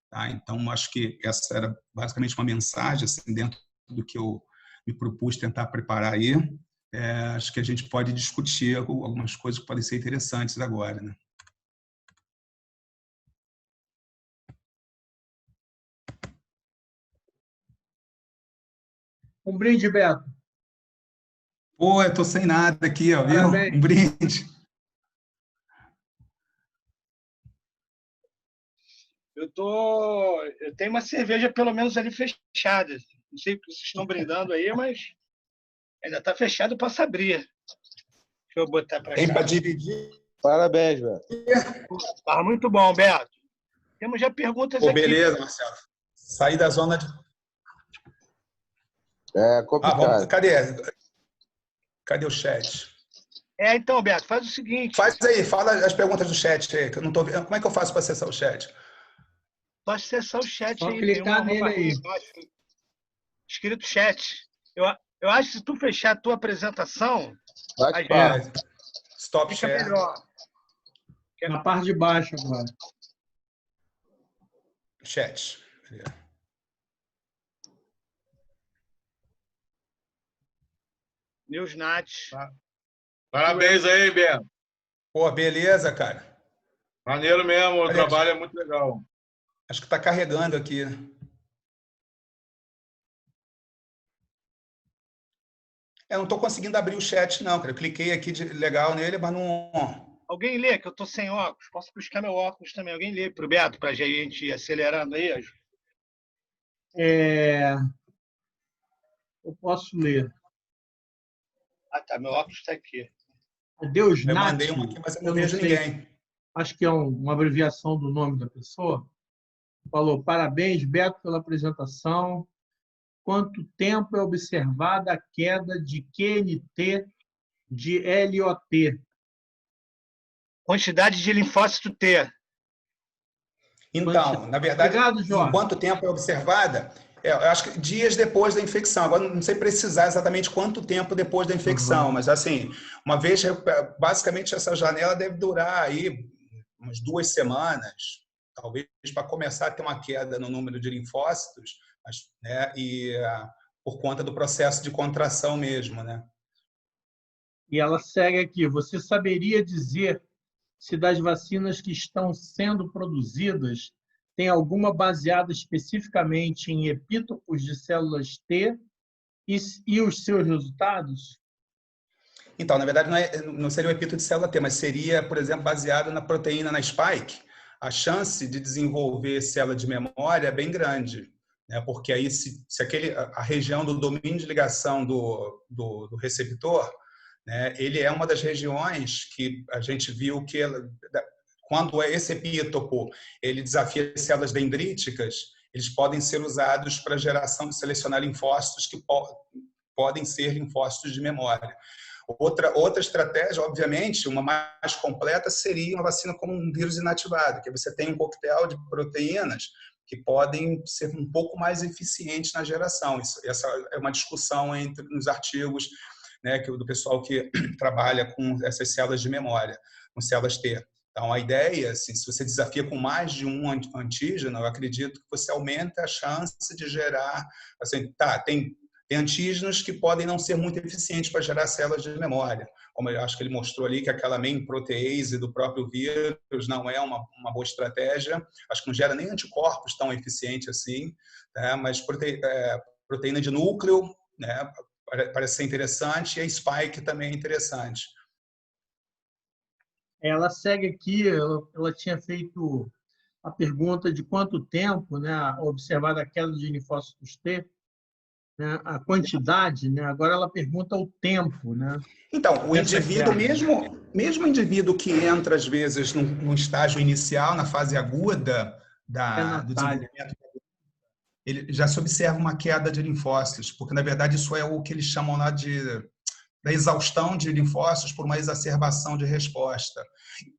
A: Tá? Então, acho que essa era basicamente uma mensagem, assim, dentro do que eu me propus tentar preparar aí. Acho que a gente pode discutir algumas coisas que podem ser interessantes agora, né?
B: Um brinde, Beto.
A: Pô, eu tô sem nada aqui, ó, viu?
B: Parabéns.
A: Um brinde.
D: Eu tenho uma cerveja pelo menos ali fechada. Não sei o que vocês estão brindando aí, mas ainda está fechado, eu posso abrir. Deixa eu botar para cá.
A: Tem para dividir?
F: Parabéns, Beto.
D: Tá muito bom, Beto. Temos já perguntas aqui.
A: Beleza, Marcelo. Sair da zona de...
F: É complicado.
A: Cadê o chat?
D: Então, Beto, faz o seguinte.
A: Faz aí, fala as perguntas do chat aí, que eu não tô vendo. Como é que eu faço para acessar o chat?
D: Pode acessar o chat
B: Só
D: aí.
B: clicar nele aí.
D: Escrito chat. Eu acho que se tu fechar a tua apresentação,
A: Stop
D: fica
A: share.
D: melhor.
B: Na parte de baixo agora.
A: Chat.
D: Newsnat.
G: Parabéns aí, Beto.
A: Pô, beleza, cara.
G: Maneiro mesmo, o trabalho é muito legal.
A: Acho que está carregando aqui. Eu não estou conseguindo abrir o chat, não, cara. Eu cliquei aqui legal nele, mas não...
D: Alguém lê, que eu estou sem óculos. Posso buscar meu óculos também. Alguém lê para o Beto, para a gente ir acelerando aí?
B: Eu posso ler.
D: Ah, tá. Meu óculos está aqui.
B: Deus
A: Eu
B: Nat,
A: mandei uma aqui, mas eu não vejo ninguém.
B: Acho que é uma abreviação do nome da pessoa. Falou: parabéns, Beto, pela apresentação. Quanto tempo é observada a queda de QNT de LOT?
D: Quantidade de linfócito T.
A: Então, na verdade,
B: Obrigado, Jorge.
A: em quanto tempo é observada? Eu acho que dias depois da infecção. Agora, não sei precisar exatamente quanto tempo depois da infecção, mas, assim, uma vez, basicamente, essa janela deve durar aí umas 2 semanas, talvez para começar a ter uma queda no número de linfócitos, né, e por conta do processo de contração mesmo, né?
B: E ela segue aqui. Você saberia dizer se das vacinas que estão sendo produzidas tem alguma baseada especificamente em epítopos de células T e os seus resultados?
A: Então, na verdade, não seria o epítopo de célula T, mas seria, por exemplo, baseado na proteína, na spike. A chance de desenvolver célula de memória é bem grande, né? Porque aí, se a região do domínio de ligação do receptor, né, ele é uma das regiões que a gente viu que quando esse epítopo ele desafia células dendríticas, eles podem ser usados para geração de selecionar linfócitos que podem ser linfócitos de memória. Outra estratégia, obviamente, uma mais completa, seria uma vacina como um vírus inativado, que você tem um coquetel de proteínas que podem ser um pouco mais eficientes na geração. Essa é uma discussão nos artigos, né, do pessoal que trabalha com essas células de memória, com células T. Então, a ideia, assim, se você desafia com mais de um antígeno, eu acredito que você aumenta a chance de gerar... Assim, tem antígenos que podem não ser muito eficientes para gerar células de memória. Como eu acho que ele mostrou ali, que aquela main protease do próprio vírus não é uma boa estratégia. Acho que não gera nem anticorpos tão eficiente assim, né? Mas proteína de núcleo, né, parece ser interessante, e a spike também é interessante.
B: Ela segue aqui, ela tinha feito a pergunta de quanto tempo, né, observada a queda de linfócitos T, né, a quantidade, né, agora ela pergunta o tempo. Né,
A: então, o indivíduo, mesmo o indivíduo que entra, às vezes, num estágio inicial, na fase aguda do desenvolvimento, ele já se observa uma queda de linfócitos, porque, na verdade, isso é o que eles chamam lá da exaustão de linfócitos por uma exacerbação de resposta.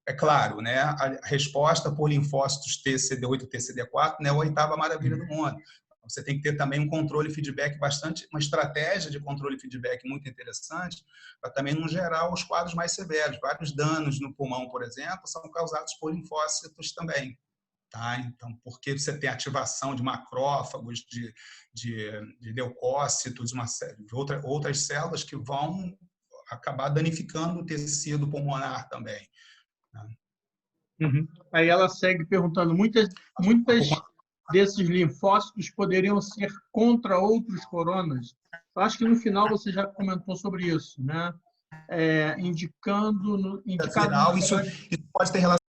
A: É claro, né, a resposta por linfócitos T, CD8 e TCD4 não é a oitava maravilha do mundo. Você tem que ter também um controle feedback uma estratégia de controle feedback muito interessante, para também não gerar os quadros mais severos. Vários danos no pulmão, por exemplo, são causados por linfócitos também. Tá? Então, porque você tem ativação de macrófagos, de leucócitos, uma série de outras células que vão acabar danificando o tecido pulmonar também. Né?
B: Uhum. Aí ela segue perguntando, muitas desses linfócitos poderiam ser contra outros coronas? Eu acho que no final você já comentou sobre isso, né? Indicado
A: isso pode ter relação.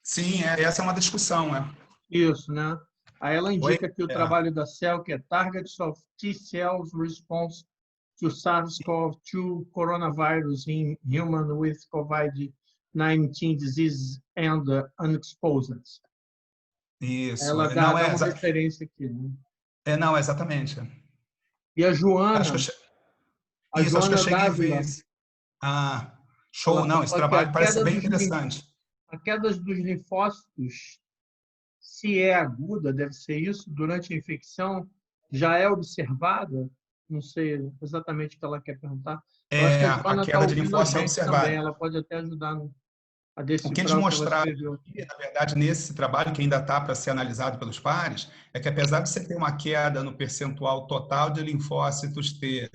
A: Sim, essa é uma discussão, né?
B: Isso, né? Aí ela indica aqui o trabalho da Cell, que é Targets of T-Cells Response to SARS-CoV-2 Coronavirus in Human with COVID-19 Disease and Unexposed.
A: Isso.
B: Ela dá uma referência aqui. Né?
A: Não, exatamente.
B: E a Joana...
A: acho que eu cheguei a ver. Show. Não, esse trabalho parece bem interessante.
B: A queda dos linfócitos, se é aguda, deve ser isso, durante a infecção, já é observada? Não sei exatamente o que ela quer perguntar. Eu acho que a Joana
A: queda de linfócitos é observada.
B: Também, ela pode até ajudar a decifrar
A: o que eles mostraram aqui, na verdade, nesse trabalho, que ainda está para ser analisado pelos pares, é que apesar de você ter uma queda no percentual total de linfócitos T,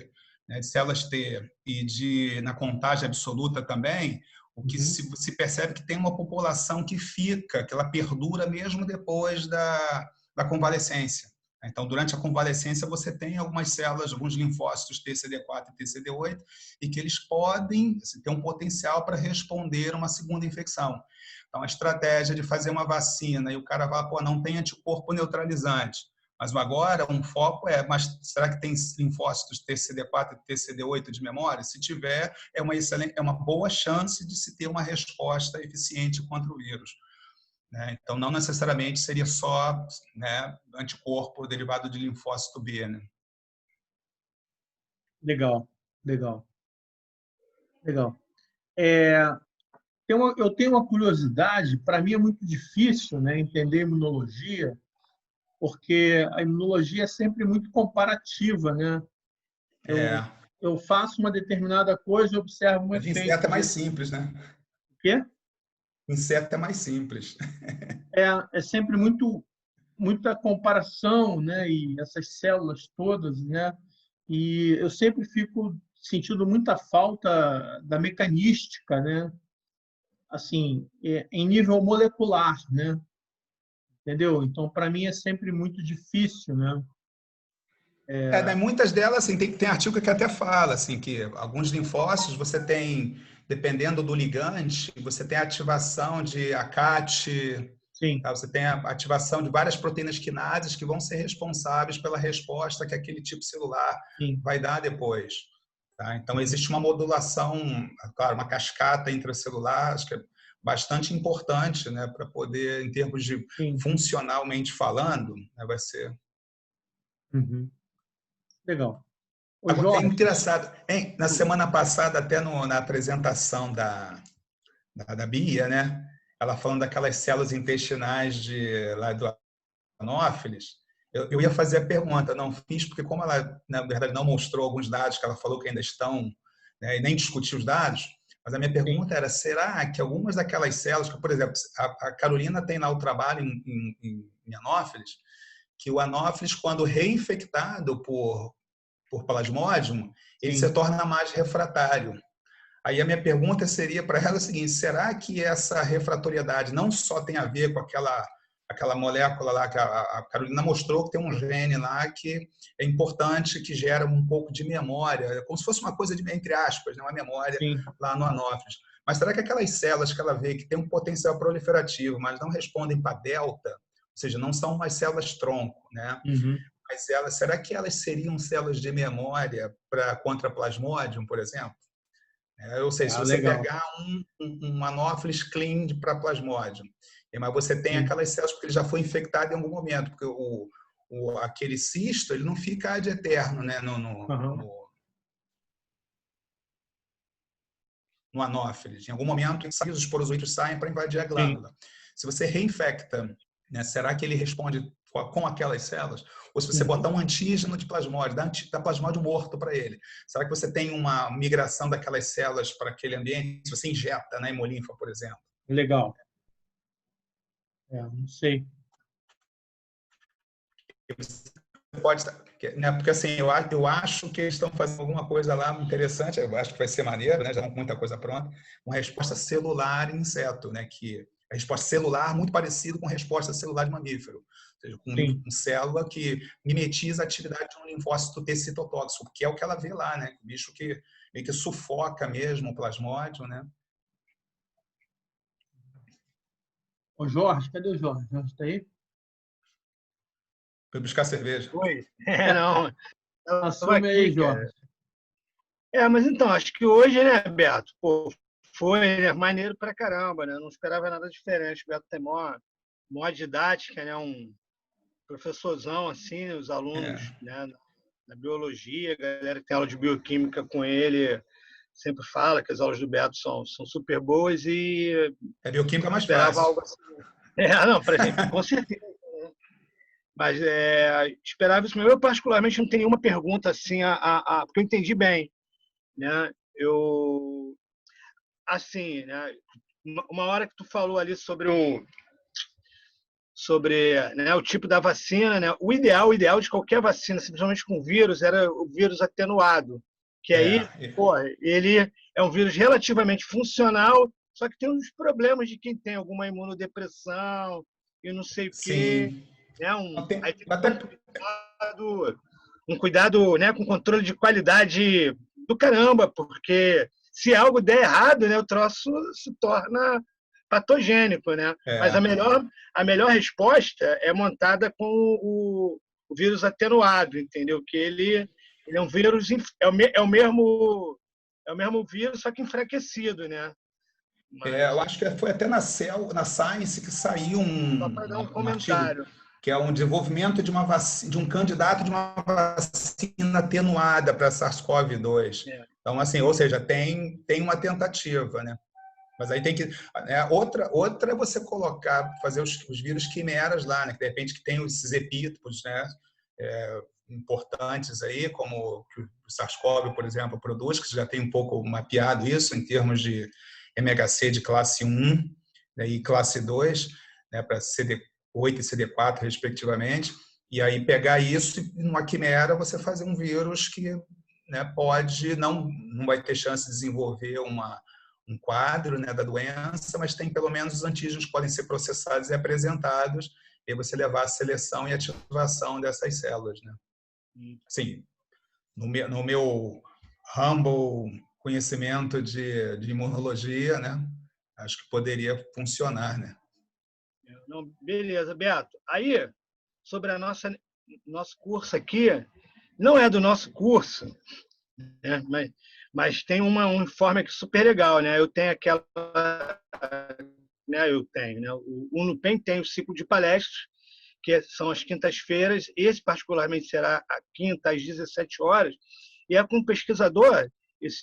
A: né, de células T, e na contagem absoluta também, o que se percebe que tem uma população que ela perdura mesmo depois da convalescência. Então, durante a convalescência, você tem algumas células, alguns linfócitos TCD4 e TCD8, e que eles podem ter um potencial para responder a uma segunda infecção. Então, a estratégia de fazer uma vacina e o cara fala, não tem anticorpo neutralizante, mas agora um foco mas será que tem linfócitos TCD4 e TCD8 de memória? Se tiver, é uma boa chance de se ter uma resposta eficiente contra o vírus. Então, não necessariamente seria só, né, anticorpo derivado de linfócito B. Né?
B: Legal. Eu tenho uma curiosidade, para mim é muito difícil, né, entender imunologia, porque a imunologia é sempre muito comparativa, né? Eu faço uma determinada coisa e observo um efeito.
A: É mais simples, né?
B: O quê?
A: inseto é mais simples.
B: É sempre muita comparação, né? E essas células todas, né? E eu sempre fico sentindo muita falta da mecanística, né? Assim, em nível molecular, né? Entendeu? Então, para mim é sempre muito difícil, né?
A: Né, muitas delas, assim, tem artigo que até fala, assim, que alguns linfócitos você tem, dependendo do ligante, você tem a ativação de ACAT,
B: Sim,
A: tá? Você tem a ativação de várias proteínas quinases que vão ser responsáveis pela resposta que aquele tipo celular
B: sim.
A: vai dar depois. Tá? Então, existe uma modulação, claro, uma cascata intracelular, acho que é bastante importante, né, para poder, em termos de
B: Sim.
A: funcionalmente falando, né, vai ser...
B: Uhum. Legal. Ô,
A: Agora, é
B: Jorge,
A: engraçado, hein? Na semana passada, até na apresentação da Bia, né? Ela falando daquelas células intestinais lá do Anófeles, eu ia fazer a pergunta, não fiz, porque como ela, na verdade, não mostrou alguns dados que ela falou que ainda estão, né, e nem discutiu os dados, mas a minha
B: sim,
A: pergunta era, será que algumas daquelas células, que, por exemplo, a Carolina tem lá o trabalho em Anófeles, que o Anófeles, quando reinfectado por Plasmodium, ele se
B: sim,
A: torna mais refratário. Aí a minha pergunta seria para ela o seguinte: será que essa refratoriedade não só tem a ver com aquela molécula lá que a Carolina mostrou que tem um gene lá que é importante, que gera um pouco de memória, como se fosse uma coisa de, entre aspas, né, uma memória
B: sim.
A: lá no Anófeles. Mas será que aquelas células que ela vê que tem um potencial proliferativo, mas não respondem para delta, ou seja, não são umas células tronco, né?
B: Uhum.
A: Mas será que elas seriam células de memória contra Plasmodium, por exemplo? Ou seja, se você
B: Legal.
A: pegar um Anopheles clean para Plasmodium, mas você tem
B: Sim.
A: aquelas células porque ele já foi infectado em algum momento, porque aquele cisto ele não fica ad eterno, né,
B: Uhum.
A: no Anopheles. Em algum momento, os esporozoitos saem para invadir a
B: Sim.
A: glândula. Se você reinfecta, né, será que ele responde com aquelas células? Ou se você botar um antígeno de plasmódio, dá plasmódio morto para ele, será que você tem uma migração daquelas células para aquele ambiente? Se você injeta na hemolinfa, por exemplo.
B: Legal. Não sei.
A: Pode estar, né, porque assim, eu acho que eles estão fazendo alguma coisa lá interessante, eu acho que vai ser maneiro, né, já estão com muita coisa pronta, uma resposta celular em inseto, né, que a resposta celular muito parecido com a resposta celular de mamífero, ou seja, com célula que mimetiza a atividade de um linfócito T citotóxico, que é o que ela vê lá, né, o bicho que meio que sufoca mesmo o plasmódio, né.
B: Ô, Jorge, cadê o Jorge? Jorge está aí?
A: Foi buscar cerveja.
D: Oi. Não.
B: Assume aí, Jorge.
D: Mas então, acho que hoje, né, Beto? Pô, foi, né, maneiro pra caramba, né? Não esperava nada diferente. O Beto tem maior didática, né? Um professorzão, assim, os alunos, né, na biologia, a galera que tem aula de bioquímica com ele sempre fala que as aulas do Beto são super boas e
A: A bioquímica é mais
D: esperava
A: fácil.
D: algo assim. Não, pra gente, com certeza. Mas esperava isso mesmo. Eu, particularmente, não tenho nenhuma pergunta assim, porque eu entendi bem. Né? Assim, né? Uma hora que tu falou ali sobre né, o tipo da vacina, né? O ideal de qualquer vacina, simplesmente com vírus, era o vírus atenuado, que aí, ele é um vírus relativamente funcional, só que tem uns problemas de quem tem alguma imunodepressão e não sei o quê.
A: Sim.
D: Né? Aí tem que ter um cuidado, né, com controle de qualidade do caramba, porque se algo der errado, né, o troço se torna patogênico, né? Mas a melhor resposta é montada com o vírus atenuado, entendeu? Que ele é um vírus, é o mesmo vírus, só que enfraquecido, né?
A: Eu acho que foi até na Science que saiu
D: só para dar um
A: artigo
D: comentário.
A: que é um desenvolvimento de de um candidato de uma vacina atenuada para SARS-CoV-2. Então, assim, ou seja, tem uma tentativa, né? Mas aí tem que... outra é você fazer os vírus quimeras lá, né? Que de repente que tem esses epítopos, né? Importantes aí, como o SARS-CoV, por exemplo, produz, que já tem um pouco mapeado isso em termos de MHC de classe 1, e classe 2, né, para CD8 e CD4, respectivamente, e aí pegar isso e, numa quimera, você fazer um vírus que, né, não vai ter chance de desenvolver um quadro, né, da doença, mas tem pelo menos os antígenos que podem ser processados e apresentados, e aí você levar a seleção e ativação dessas células, né? Assim, no meu humble conhecimento de imunologia, né, acho que poderia funcionar, né?
D: Não, beleza, Beto. Aí, sobre nosso curso aqui, não é do nosso curso, né, mas tem um informe aqui super legal, né? Eu tenho né? O UNUPEM tem o ciclo de palestras, que são as quintas-feiras. Esse, particularmente, será a quinta, às 17 horas. E é com um pesquisador,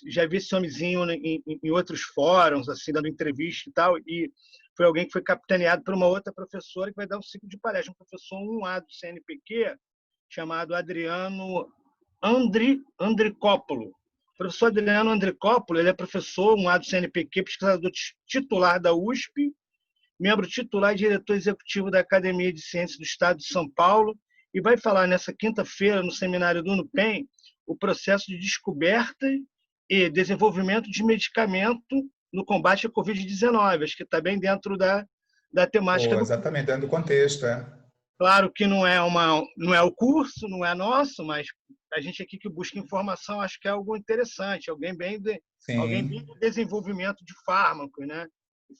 D: já vi esse homenzinho em outros fóruns, assim, dando entrevista e tal, e foi alguém que foi capitaneado por uma outra professora que vai dar um ciclo de palestra, um professor 1A do CNPq, chamado Adriano Andricópolo. O professor Adriano Andricópolo, ele é professor 1A do CNPq, pesquisador titular da USP, membro titular e diretor executivo da Academia de Ciências do Estado de São Paulo, e vai falar nessa quinta-feira, no seminário do UNUPEM, o processo de descoberta e desenvolvimento de medicamento no combate à Covid-19. Acho que está bem dentro da temática.
A: Exatamente, dentro do contexto.
D: Claro que não é o curso, não é nosso, mas a gente aqui que busca informação, acho que é algo interessante, alguém bem do desenvolvimento de fármacos, né?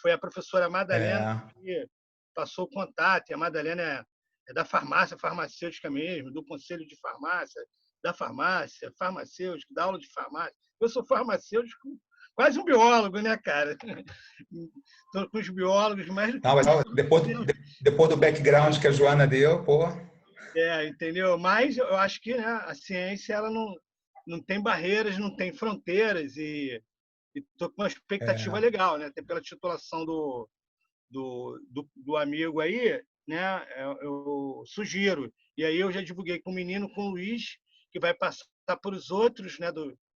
D: Foi a professora Madalena que passou o contato, e a Madalena é da farmácia farmacêutica mesmo, do conselho de farmácia, da farmácia farmacêutica, da aula de farmácia. Eu sou farmacêutico, quase um biólogo, né, cara? Estou com os biólogos, mas...
A: Não, mas depois do background que a Joana deu, pô...
D: Entendeu? Mas eu acho que, né, a ciência ela não tem barreiras, não tem fronteiras, e estou com uma expectativa legal, né? Até pela titulação do amigo aí, né? Eu sugiro. E aí eu já divulguei com o menino, com o Luiz, que vai passar para os outros, né?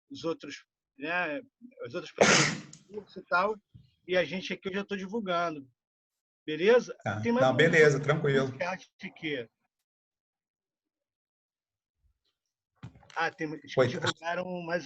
D: Os outros, né? As outras pessoas do curso e tal. E a gente aqui eu já estou divulgando. Beleza? Tem mais
A: beleza, tranquilo.
D: Que acha que... divulgaram mais